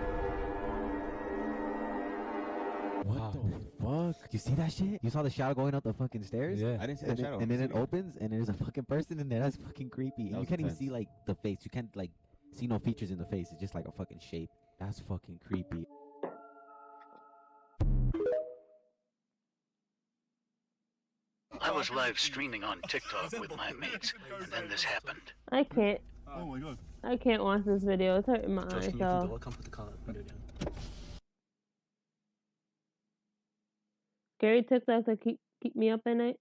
What the fuck? You see that shit? You saw the shadow going up the fucking stairs? Yeah. I didn't see the shadow. And then it opens and there's a fucking person in there. That's fucking creepy. And you can't even see like the face. You can't like see no features in the face. It's just like a fucking shape. That's fucking creepy. I was live streaming on TikTok with my mates, and then this happened. I can't. Oh my god. I can't watch this video. It's hurting my eyes, y'all. Scary TikToks that keep me up at night.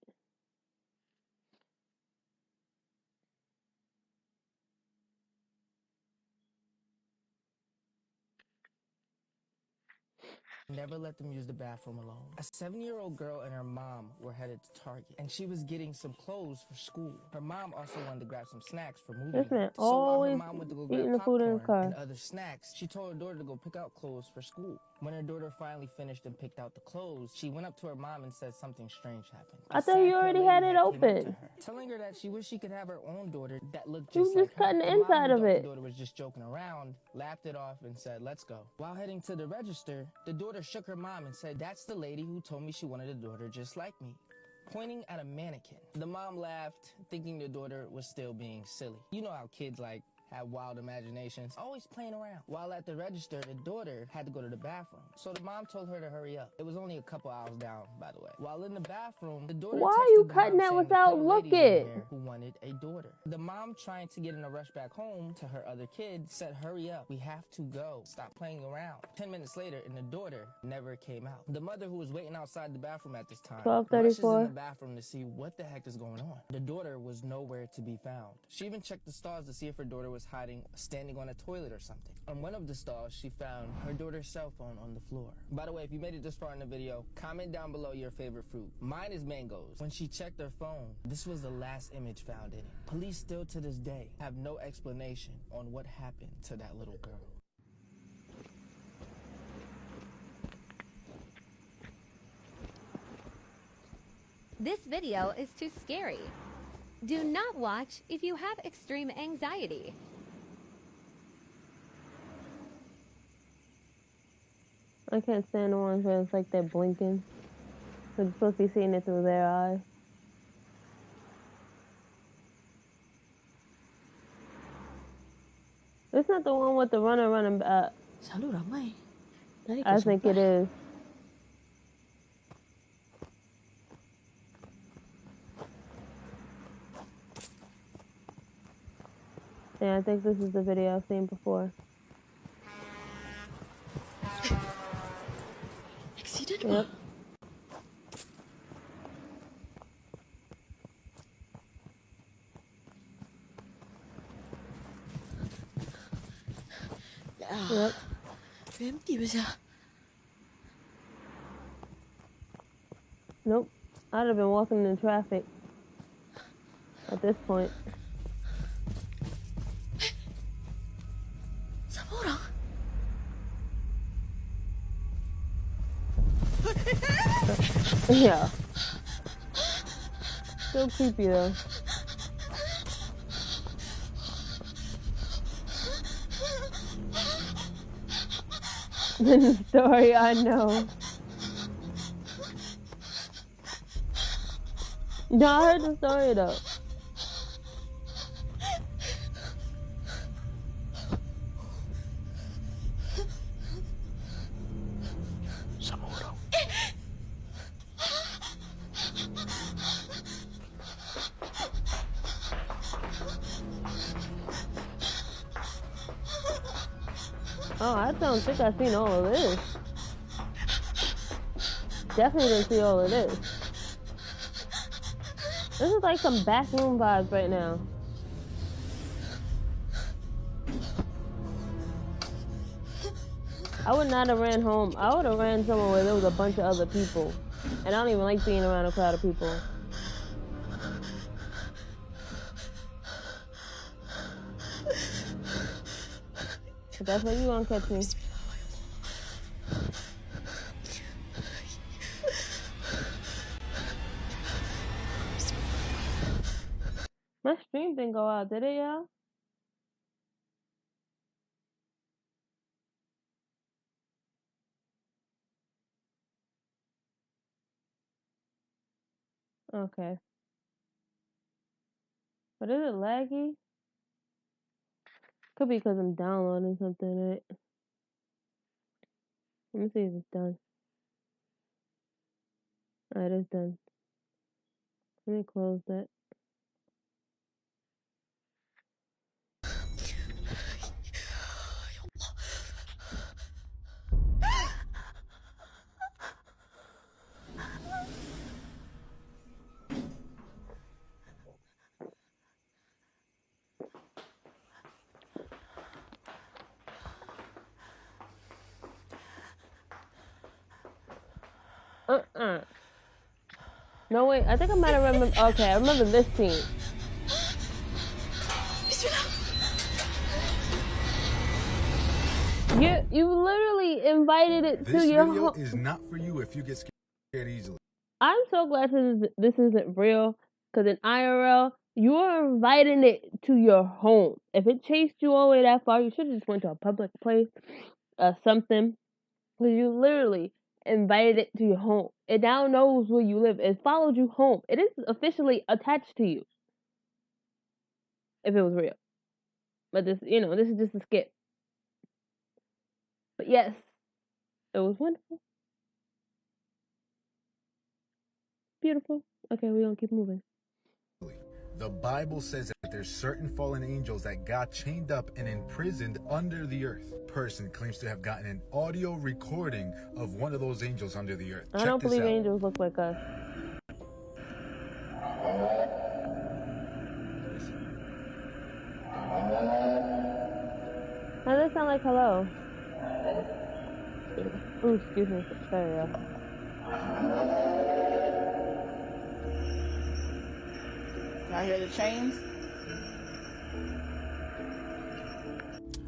Never let them use the bathroom alone. A 7-year-old girl and her mom were headed to Target, and she was getting some clothes for school. Her mom also wanted to grab some snacks for movie This man night. So while her always mom went to go eating grab the food in the popcorn car. and other snacks, she told her daughter to go pick out clothes for school. When her daughter finally finished and picked out the clothes, she went up to her mom and said something strange happened. I thought you already had it open. Telling her that she wished she could have her own daughter that looked You just was like just cutting her. the mom, inside who of thought it. The daughter was just joking around, laughed it off and said, "Let's go." While heading to the register, the daughter shook her mom and said, "That's the lady who told me she wanted a daughter just like me," pointing at a mannequin. The mom laughed, thinking the daughter was still being silly. You know how kids have wild imaginations, always playing around. While at the register, the daughter had to go to the bathroom, so the mom told her to hurry up. It was only a couple hours down, by the way. While in the bathroom, the daughter Why are you texted the cutting mom that saying the without couple ladies in looking? there who wanted a daughter. The mom, trying to get in a rush back home to her other kids, said, "Hurry up, we have to go. Stop playing around." 10 minutes later, and the daughter never came out. The mother, who was waiting outside the bathroom at this time, rushes 12:34. in the bathroom to see what the heck is going on. The daughter was nowhere to be found. She even checked the stalls to see if her daughter was hiding, standing on a toilet or something. On one of the stalls, she found her daughter's cell phone on the floor. By the way, if you made it this far in the video, comment down below your favorite fruit. Mine is mangoes. When she checked her phone, this was the last image found in it. Police still to this day have no explanation on what happened to that little girl. This video is too scary. Do not watch if you have extreme anxiety. I can't stand the ones where it's like they're blinking. So you're supposed to be seeing it through their eyes. It's not the one with the runner running back. Saluda, mãe. I think it is. Yeah, I think this is the video I've seen before. Yep. Yep. Empty bây giờ. Nope. I'd have been walking in traffic at this point. Samora. Yeah. Still creepy though. The story I know. No, I heard the story though. Samora. Oh, I don't think I've seen all of this. Definitely didn't see all of this. This is like some backroom vibes right now. I would not have ran home. I would have ran somewhere where there was a bunch of other people. And I don't even like being around a crowd of people. But that's where you gonna catch me. My stream didn't go out, did it, y'all? Okay. But is it laggy? Could be because I'm downloading something, right? Let me see if it's done. Alright, it's done. Let me close that. No, wait, I think I might have remembered. Okay, I remember this scene. You literally invited it to your home. This video is not for you if you get scared easily. I'm so glad this isn't real, because in IRL, you are inviting it to your home. If it chased you all the way that far, you should have just went to a public place or something. Because you literally invited it to your home. It now knows where you live. It followed you home. It is officially attached to you. If it was real. But this, this is just a skit. But yes, it was wonderful. Beautiful. Okay, we're gonna keep moving. The Bible says that there's certain fallen angels that got chained up and imprisoned under the earth. Person claims to have gotten an audio recording of one of those angels under the earth. I don't believe angels look like us. How does that sound like hello? Ooh, excuse me. Sorry, y'all. Y'all hear the chains?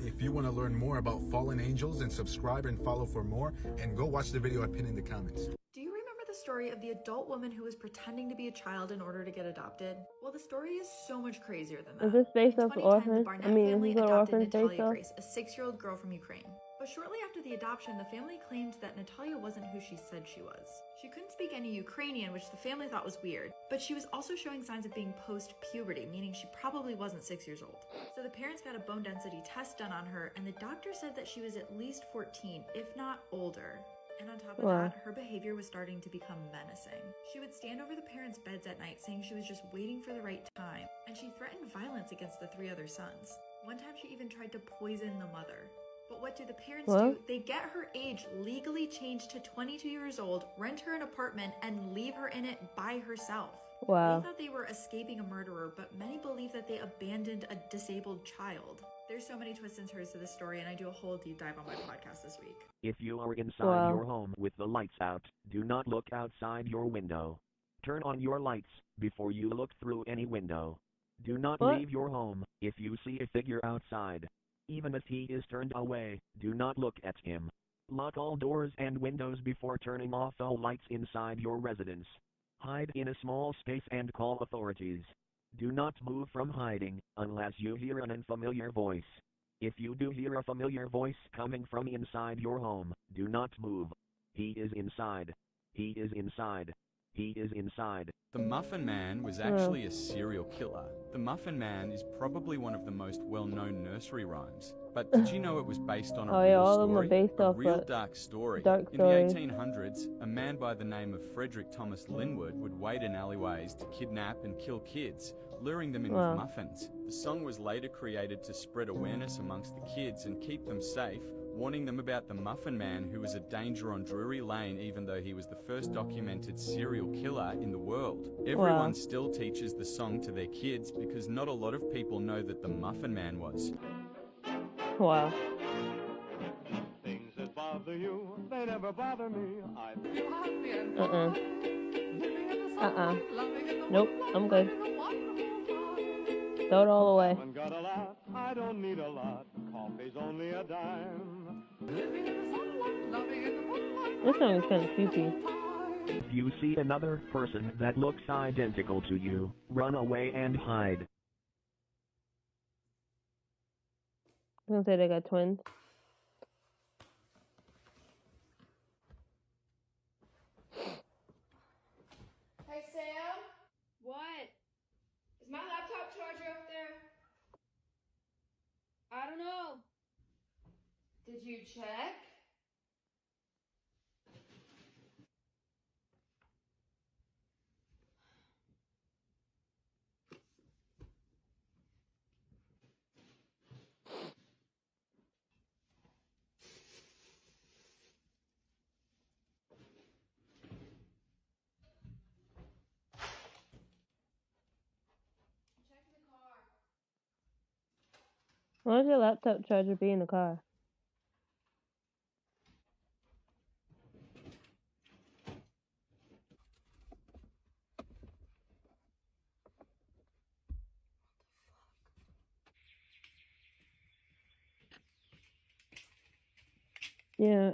If you want to learn more about fallen angels, and subscribe and follow for more, and go watch the video I pinned in the comments. Do you remember the story of the adult woman who was pretending to be a child in order to get adopted? Well, the story is so much crazier than that. Is this based off orphans? I mean, is this an orphan based off? Grace, a 6-year-old girl from Ukraine. But shortly after the adoption, the family claimed that Natalia wasn't who she said she was. She couldn't speak any Ukrainian, which the family thought was weird, but she was also showing signs of being post-puberty, meaning she probably wasn't 6 years old. So the parents got a bone density test done on her, and the doctor said that she was at least 14, if not older. And on top of that, her behavior was starting to become menacing. She would stand over the parents' beds at night saying she was just waiting for the right time, and she threatened violence against the 3 other sons. One time she even tried to poison the mother. But what do the parents do? They get her age legally changed to 22 years old, rent her an apartment, and leave her in it by herself. Wow. They thought they were escaping a murderer, but many believe that they abandoned a disabled child. There's so many twists and turns to this story, and I do a whole deep dive on my podcast this week. If you are inside your home with the lights out, do not look outside your window. Turn on your lights before you look through any window. Do not leave your home if you see a figure outside. Even if he is turned away, do not look at him. Lock all doors and windows before turning off all lights inside your residence. Hide in a small space and call authorities. Do not move from hiding unless you hear an unfamiliar voice. If you do hear a familiar voice coming from inside your home, do not move. He is inside. He is inside. He is inside. The Muffin Man was actually a serial killer. The Muffin Man is probably one of the most well-known nursery rhymes. But did you know it was based on a real story? A real dark story. In the 1800s, a man by the name of Frederick Thomas Linwood would wait in alleyways to kidnap and kill kids, luring them in with muffins. The song was later created to spread awareness amongst the kids and keep them safe, warning them about the Muffin Man, who was a danger on Drury Lane even though he was the first documented serial killer in the world. Everyone still teaches the song to their kids because not a lot of people know that the Muffin Man was. Wow. Things that bother you, they never bother me. Nope, I'm good. Throw it all away. Haven't got a lot, I don't need a lot. Coffee's only a dime. This song is kind of creepy. If you see another person that looks identical to you, run away and hide. I was gonna say they got twins. Hey, Sam? What? Is my laptop charger up there? I don't know. Did you check? Why does your laptop charger be in the car? Yeah,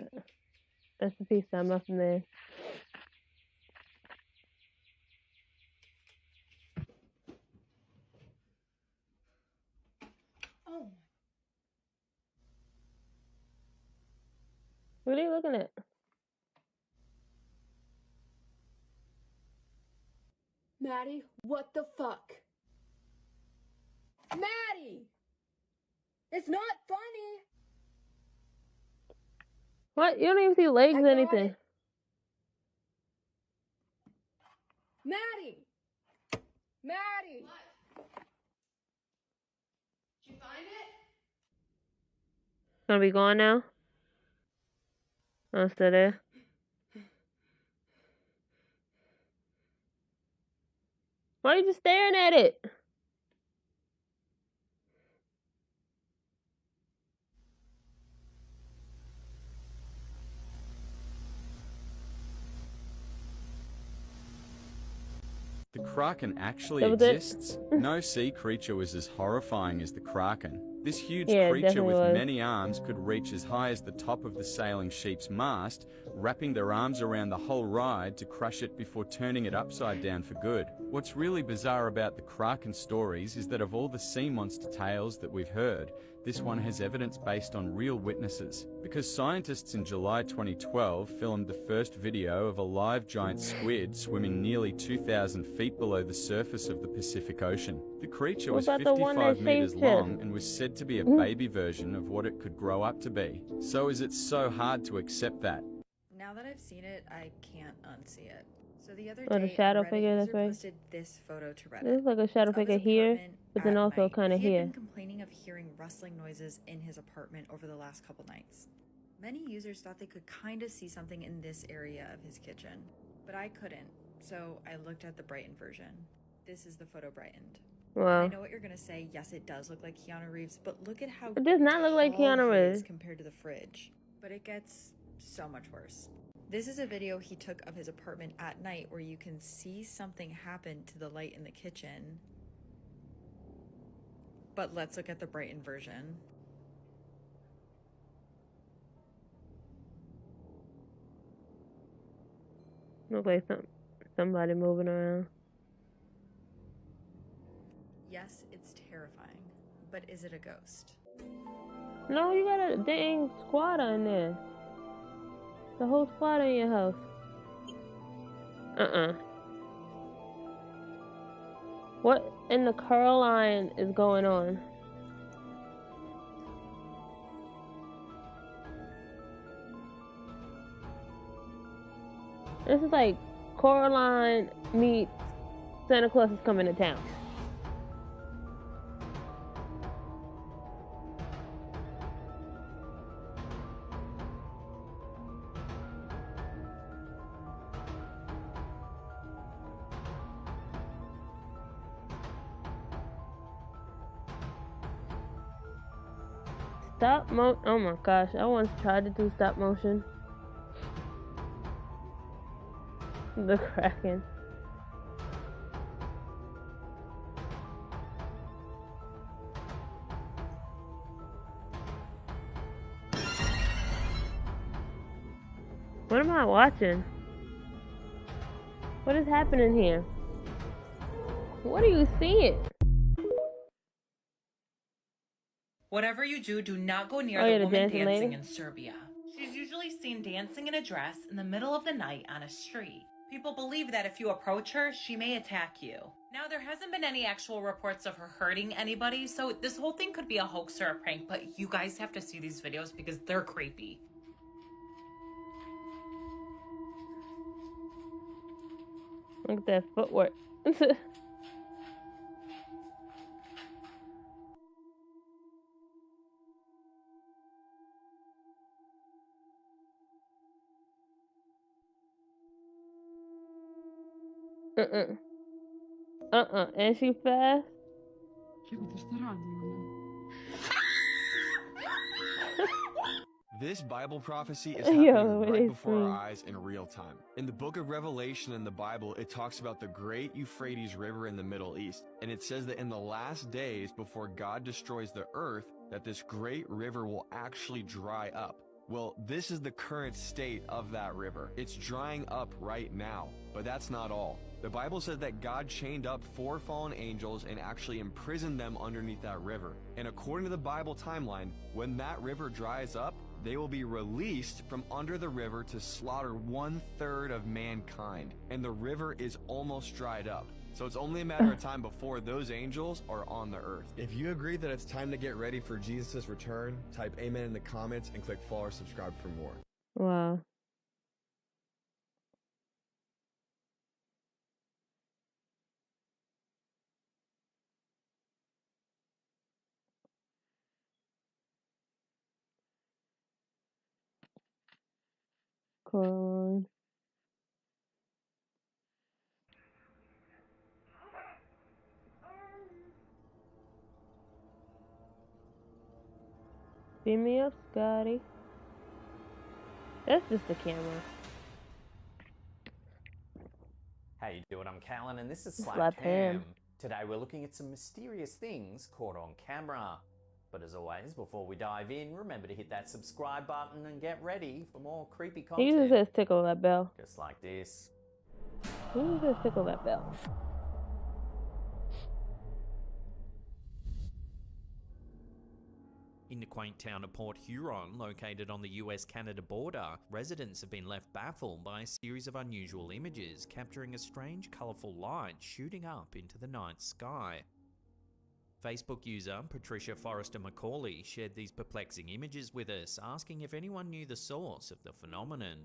that's the piece I'm up in there. Oh. What are you looking at? Maddie, what the fuck? Maddie! It's not funny! What? You don't even see legs or anything. Maddie! Maddie! What? Did you find it? Gonna be gone now? Oh, still there. Why are you just staring at it? The Kraken actually exists. No sea creature was as horrifying as the Kraken. This huge creature with many arms could reach as high as the top of the sailing ship's mast, wrapping their arms around the whole ride to crush it before turning it upside down for good. What's really bizarre about the Kraken stories is that of all the sea monster tales that we've heard, this one has evidence based on real witnesses. Because scientists in July 2012 filmed the first video of a live giant squid swimming nearly 2,000 feet below the surface of the Pacific Ocean. The creature was 55 meters long and was said to be a baby version of what it could grow up to be. So is it so hard to accept that? Now that I've seen it, I can't unsee it. So the other Oh, day, the shadow a Reddit figure, that's user right. posted this photo to Reddit. There's like a shadow It's of figure his here, apartment but then at also night. kind of He had here. been complaining of hearing rustling noises in his apartment over the last couple nights. Many users thought they could kind of see something in this area of his kitchen, but I couldn't, so I looked at the brightened version. This is the photo brightened. Wow. And I know what you're gonna say. Yes, it does look like Keanu Reeves, but look at how It does not look like tall Keanu he is Reeves. compared to the fridge. But it gets so much worse. This is a video he took of his apartment at night where you can see something happen to the light in the kitchen. But let's look at the brightened version. Look like somebody moving around. Yes, it's terrifying, but is it a ghost? No, you got a dang squatter in there. The whole squatter in your house. What in the Caroline is going on? This is like Coraline meets Santa Claus is coming to town. Oh my gosh, I once tried to do stop motion. The Kraken. What am I watching? What is happening here? What are you seeing? Whatever you do, do not go near Oh, the yeah, the woman dancing dancing lady? in Serbia. She's usually seen dancing in a dress in the middle of the night on a street. People believe that if you approach her, she may attack you. Now, there hasn't been any actual reports of her hurting anybody, so this whole thing could be a hoax or a prank, but you guys have to see these videos because they're creepy. Look at that footwork. And she fast? This Bible prophecy is Yo, happening it right is before our sweet. eyes in real time. In the book of Revelation in the Bible, it talks about the great Euphrates River in the Middle East. And it says that in the last days, before God destroys the earth, that this great river will actually dry up. Well, this is the current state of that river. It's drying up right now, but that's not all. The Bible says that God chained up 4 fallen angels and actually imprisoned them underneath that river. And according to the Bible timeline, when that river dries up, they will be released from under the river to slaughter 1/3 of mankind. And the river is almost dried up. So it's only a matter of time before those angels are on the earth. If you agree that it's time to get ready for Jesus' return, type amen in the comments and click follow or subscribe for more. Wow. Coraline. Beat me up, Scotty. That's just the camera. How you doing? I'm Callan and this is Slap Slap Ham. Ham. Today we're looking at some mysterious things caught on camera. But as always, before we dive in, remember to hit that subscribe button and get ready for more creepy He usually content. says tickle that bell. Just like this. He usually says tickle that bell. In the quaint town of Port Huron, located on the US-Canada border, residents have been left baffled by a series of unusual images capturing a strange, colourful light shooting up into the night sky. Facebook user Patricia Forrester Macaulay shared these perplexing images with us, asking if anyone knew the source of the phenomenon.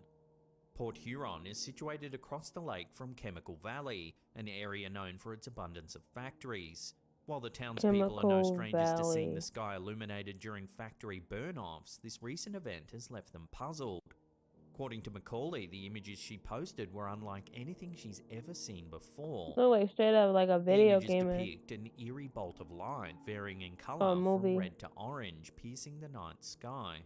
Port Huron is situated across the lake from Chemical Valley, an area known for its abundance of factories. While the townspeople are no strangers to seeing the sky illuminated during factory burn-offs, this recent event has left them puzzled. According to Macaulay, the images she posted were unlike anything she's ever seen before. Look like straight up like a video game. The images depict an eerie bolt of light varying in colour from red to orange, piercing the night sky.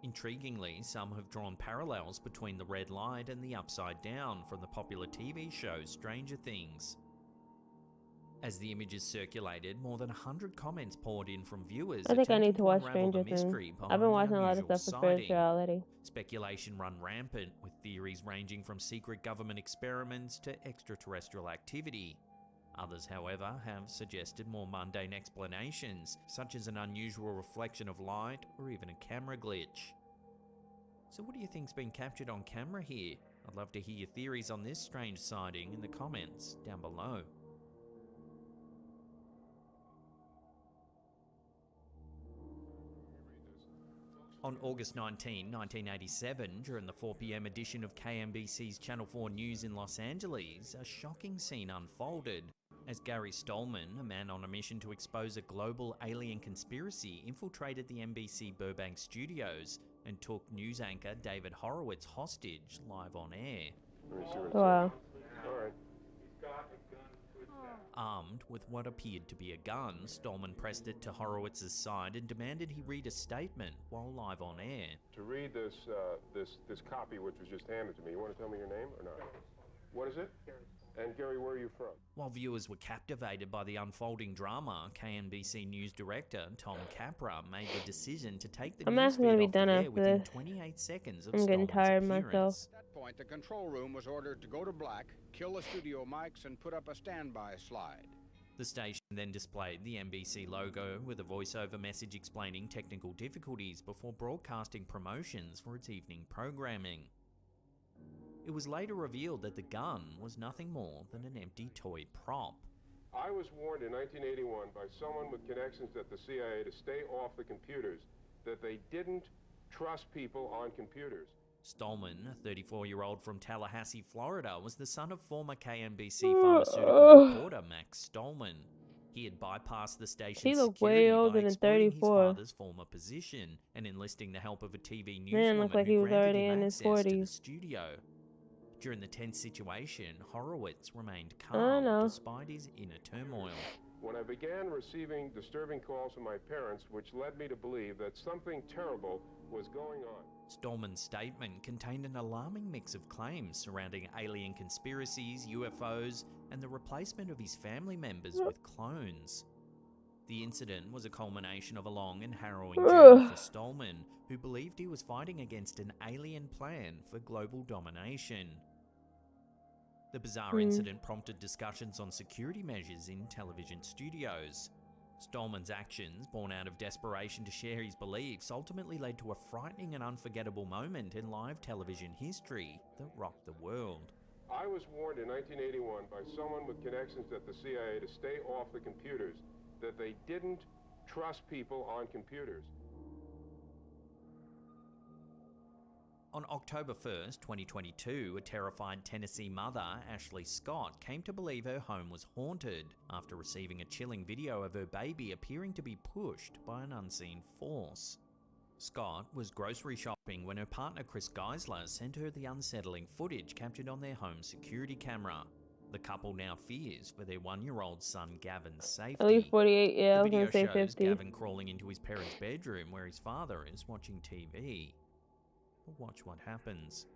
Intriguingly, some have drawn parallels between the red light and the upside down from the popular TV show Stranger Things. As the images circulated, more than 100 comments poured in from viewers. I think I need to watch Stranger Things. I've been watching a lot of stuff for spirituality. Speculation run rampant, with theories ranging from secret government experiments to extraterrestrial activity. Others, however, have suggested more mundane explanations, such as an unusual reflection of light or even a camera glitch. So what do you think's been captured on camera here? I'd love to hear your theories on this strange sighting in the comments down below. On August 19, 1987, during the 4 p.m. edition of KMBC's Channel 4 News in Los Angeles, a shocking scene unfolded as Gary Stolman, a man on a mission to expose a global alien conspiracy, infiltrated the NBC Burbank studios and took news anchor David Horowitz hostage live on air. Wow. All right. Armed with what appeared to be a gun, Stolman pressed it to Horowitz's side and demanded he read a statement while live on air. To read this copy which was just handed to me, you want to tell me your name or not? What is it? And Gary, where are you from? While viewers were captivated by the unfolding drama, KNBC News Director Tom Capra made the decision to take the news feed off the air within 28 seconds of I'm getting tired appearance. myself. At that point, the control room was ordered to go to black, kill the studio mics, and put up a standby slide. The station then displayed the NBC logo with a voiceover message explaining technical difficulties before broadcasting promotions for its evening programming. It was later revealed that the gun was nothing more than an empty toy prop. I was warned in 1981 by someone with connections at the CIA to stay off the computers, that they didn't trust people on computers. Stolman, a 34-year-old from Tallahassee, Florida, was the son of former KNBC pharmaceutical reporter Max Stolman. He had bypassed the station's security by exploiting his father's former position and enlisting the help of a TV newswoman who granted him access to the studio. During the tense situation, Horowitz remained calm despite his inner turmoil. When I began receiving disturbing calls from my parents, which led me to believe that something terrible was going on. Stolman's statement contained an alarming mix of claims surrounding alien conspiracies, UFOs, and the replacement of his family members with clones. The incident was a culmination of a long and harrowing journey for Stolman, who believed he was fighting against an alien plan for global domination. The bizarre incident prompted discussions on security measures in television studios. Stolman's actions, born out of desperation to share his beliefs, ultimately led to a frightening and unforgettable moment in live television history that rocked the world. I was warned in 1981 by someone with connections at the CIA to stay off the computers, that they didn't trust people on computers. On October 1st, 2022, a terrified Tennessee mother, Ashley Scott, came to believe her home was haunted after receiving a chilling video of her baby appearing to be pushed by an unseen force. Scott was grocery shopping when her partner Chris Geisler sent her the unsettling footage captured on their home security camera. The couple now fears for their 1-year-old son Gavin's safety. At least 48, yeah, I was gonna say 50. The video shows Gavin crawling into his parents' bedroom where his father is watching TV. But watch what happens.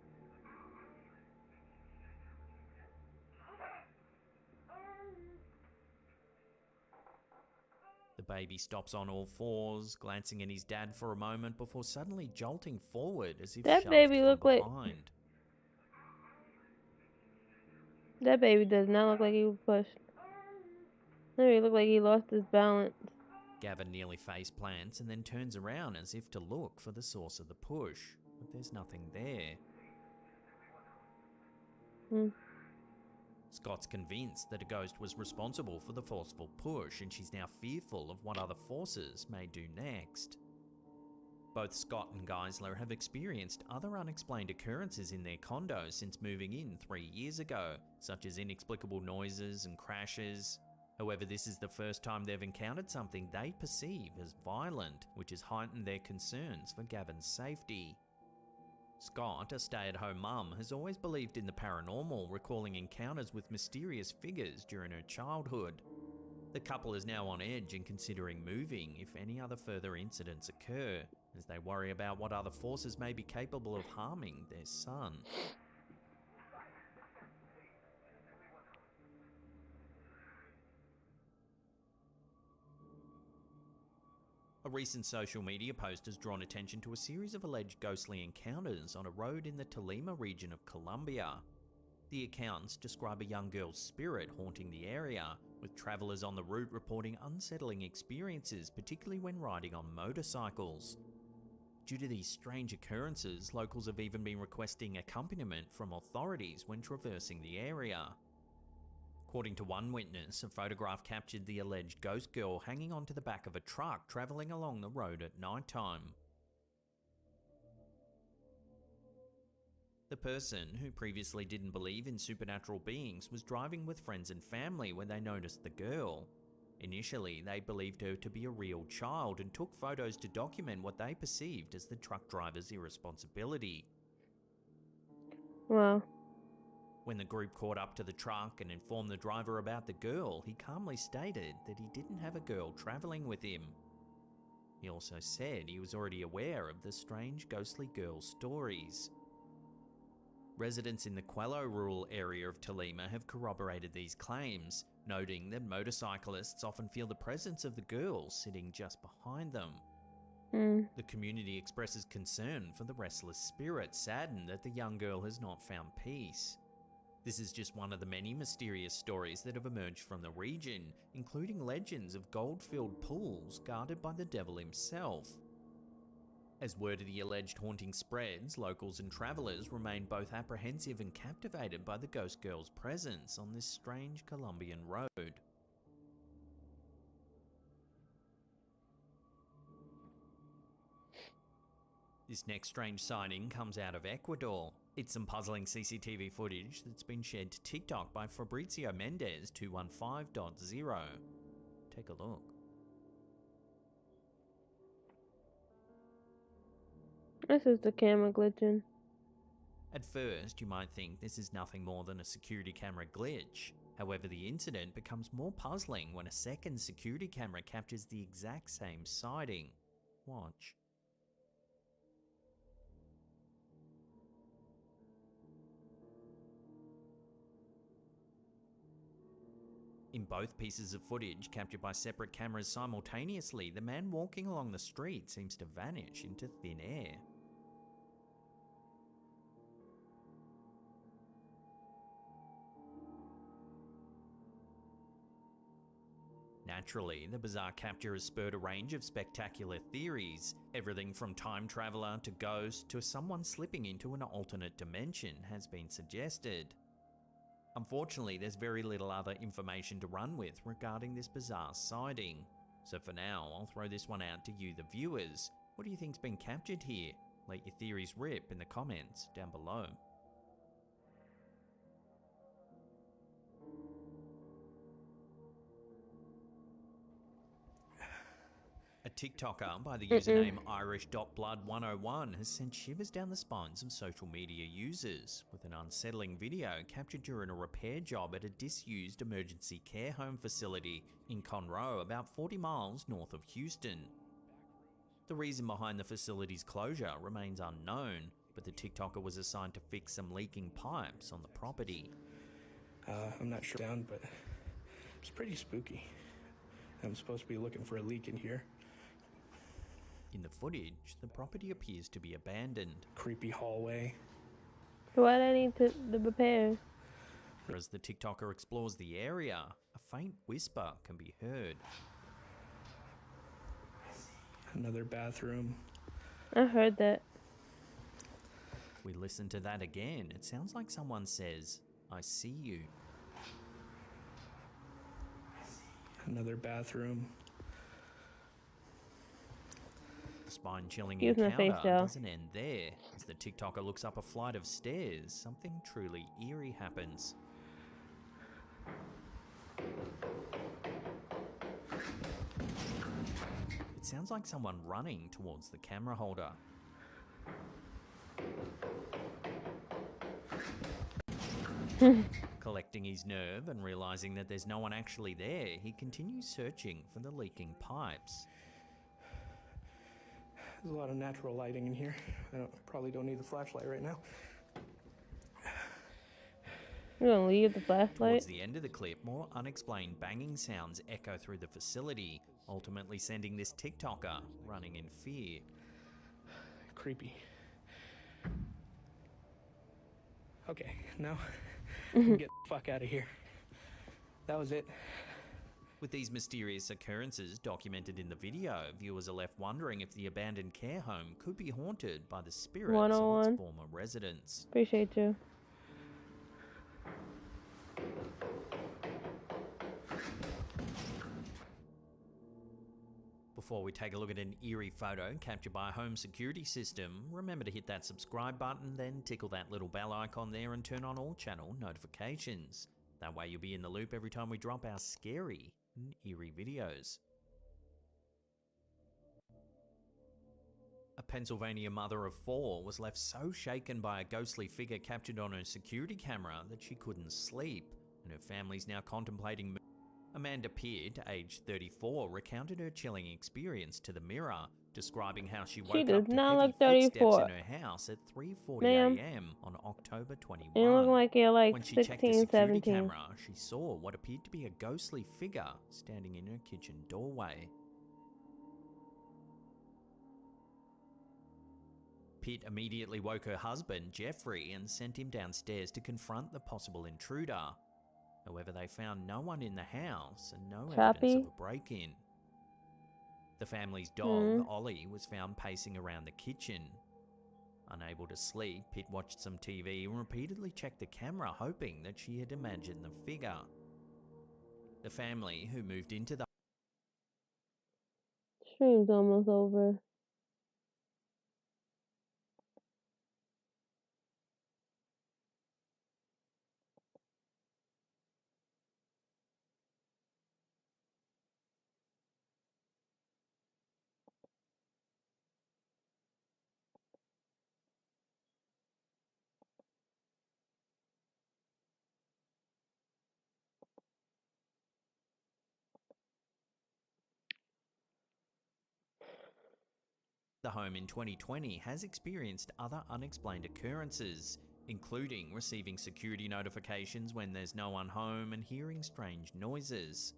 The baby stops on all fours, glancing at his dad for a moment before suddenly jolting forward as if that shoved baby looked from like behind. That baby does not look like he was pushed. That baby looked like he lost his balance. Gavin nearly face plants and then turns around as if to look for the source of the push, but there's nothing there. Scott's convinced that a ghost was responsible for the forceful push, and she's now fearful of what other forces may do next. Both Scott and Geisler have experienced other unexplained occurrences in their condo since moving in 3 years ago, such as inexplicable noises and crashes. However, this is the first time they've encountered something they perceive as violent, which has heightened their concerns for Gavin's safety. Scott, a stay-at-home mum, has always believed in the paranormal, recalling encounters with mysterious figures during her childhood. The couple is now on edge and considering moving if any other further incidents occur, as they worry about what other forces may be capable of harming their son. A recent social media post has drawn attention to a series of alleged ghostly encounters on a road in the Tolima region of Colombia. The accounts describe a young girl's spirit haunting the area, with travellers on the route reporting unsettling experiences, particularly when riding on motorcycles. Due to these strange occurrences, locals have even been requesting accompaniment from authorities when traversing the area. According to one witness, a photograph captured the alleged ghost girl hanging onto the back of a truck travelling along the road at night time. The person, who previously didn't believe in supernatural beings, was driving with friends and family when they noticed the girl. Initially, they believed her to be a real child and took photos to document what they perceived as the truck driver's irresponsibility. Wow. When the group caught up to the truck and informed the driver about the girl, he calmly stated that he didn't have a girl travelling with him. He also said he was already aware of the strange ghostly girl stories. Residents in the Quello rural area of Tolima have corroborated these claims, noting that motorcyclists often feel the presence of the girl sitting just behind them. The community expresses concern for the restless spirit, saddened that the young girl has not found peace. This is just one of the many mysterious stories that have emerged from the region, including legends of gold-filled pools guarded by the devil himself. As word of the alleged haunting spreads, locals and travellers remain both apprehensive and captivated by the ghost girl's presence on this strange Colombian road. This next strange sighting comes out of Ecuador. It's some puzzling CCTV footage that's been shared to TikTok by Fabrizio Mendez 215.0. Take a look. This is the camera glitching. At first, you might think this is nothing more than a security camera glitch. However, the incident becomes more puzzling when a second security camera captures the exact same sighting. Watch. In both pieces of footage captured by separate cameras simultaneously, the man walking along the street seems to vanish into thin air. Naturally, the bizarre capture has spurred a range of spectacular theories. Everything from time traveler to ghost to someone slipping into an alternate dimension has been suggested. Unfortunately, there's very little other information to run with regarding this bizarre sighting. So for now, I'll throw this one out to you, the viewers. What do you think's been captured here? Let your theories rip in the comments down below. A TikToker by the username Irish.blood101 has sent shivers down the spines of social media users with an unsettling video captured during a repair job at a disused emergency care home facility in Conroe, about 40 miles north of Houston. The reason behind the facility's closure remains unknown, but the TikToker was assigned to fix some leaking pipes on the property. I'm not sure down, but it's pretty spooky. I'm supposed to be looking for a leak in here. In the footage, the property appears to be abandoned. Creepy hallway. Why do I need the repairs? As the TikToker explores the area, a faint whisper can be heard. Another bathroom. I heard that. If we listen to that again, it sounds like someone says, "I see you." Another bathroom. The spine-chilling Excuse my encounter face, y'all. doesn't end there. As the TikToker looks up a flight of stairs, something truly eerie happens. It sounds like someone running towards the camera holder. Collecting his nerve and realizing that there's no one actually there, he continues searching for the leaking pipes. There's a lot of natural lighting in here. Probably don't need the flashlight right now. You're gonna leave the flashlight? Towards the end of the clip, more unexplained banging sounds echo through the facility, ultimately sending this TikToker running in fear. Creepy. Okay, now get the fuck out of here. That was it. With these mysterious occurrences documented in the video, viewers are left wondering if the abandoned care home could be haunted by the spirits of its former residents. Appreciate you. Before we take a look at an eerie photo captured by a home security system, remember to hit that subscribe button, then tickle that little bell icon there and turn on all channel notifications. That way you'll be in the loop every time we drop our scary and eerie videos. A Pennsylvania mother of 4 was left so shaken by a ghostly figure captured on her security camera that she couldn't sleep, and her family's now contemplating. Amanda Peart, aged 34, recounted her chilling experience to the Mirror, describing how she woke up to heavy footsteps in her house at 3:40 a.m. on October 21. You look like you're like when she 16, checked the security 17. camera, she saw what appeared to be a ghostly figure standing in her kitchen doorway. Pitt immediately woke her husband, Jeffrey, and sent him downstairs to confront the possible intruder. However, they found no one in the house and no evidence of a break-in. The family's dog, Ollie, was found pacing around the kitchen. Unable to sleep, Pitt watched some TV and repeatedly checked the camera, hoping that she had imagined the figure. The family, who moved into the Stream's almost over. home in 2020 has experienced other unexplained occurrences, including receiving security notifications when there's no one home and hearing strange noises.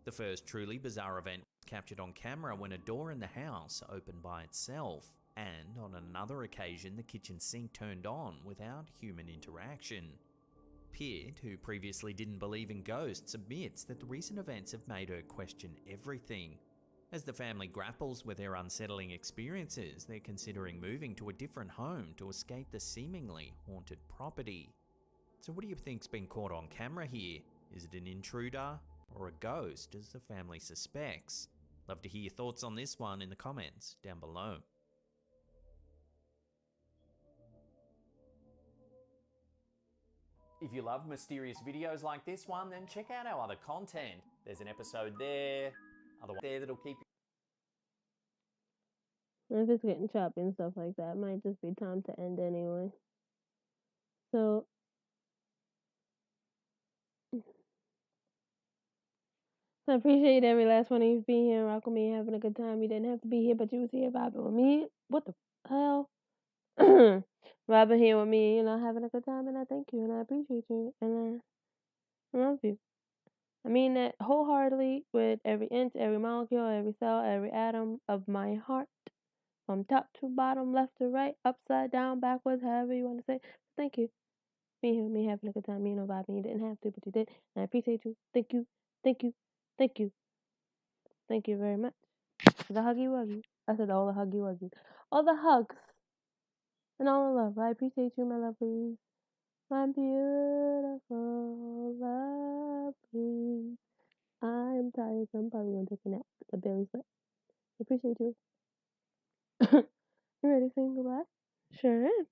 The first truly bizarre event was captured on camera when a door in the house opened by itself, and on another occasion the kitchen sink turned on without human interaction. Peart, who previously didn't believe in ghosts, admits that the recent events have made her question everything. As the family grapples with their unsettling experiences, they're considering moving to a different home to escape the seemingly haunted property. So what do you think's been caught on camera here? Is it an intruder or a ghost, as the family suspects? Love to hear your thoughts on this one in the comments down below. If you love mysterious videos like this one, then check out our other content. There's an episode there, otherwise there that'll keep you. If it's getting choppy and stuff like that, it might just be time to end anyway. So, I appreciate every last one of you being here and rocking with me and having a good time. You didn't have to be here, but you was here vibing with me. What the hell? Vibing here with me, having a good time, and I thank you, and I appreciate you, and I love you. I mean that wholeheartedly with every inch, every molecule, every cell, every atom of my heart. From top to bottom, left to right, upside down, backwards, however you want to say. Thank you. Being here with me, having a good time, vibing. You didn't have to, but you did. And I appreciate you. Thank you. Thank you. Thank you. Thank you very much. The huggy wuggy. I said all the huggy wuggy. All the hugs. And all the love. I appreciate you, my lovelies. My beautiful lovelies. I am tired, so I'm probably gonna take a nap. I barely slept. I appreciate you. You ready to say goodbye? Sure am.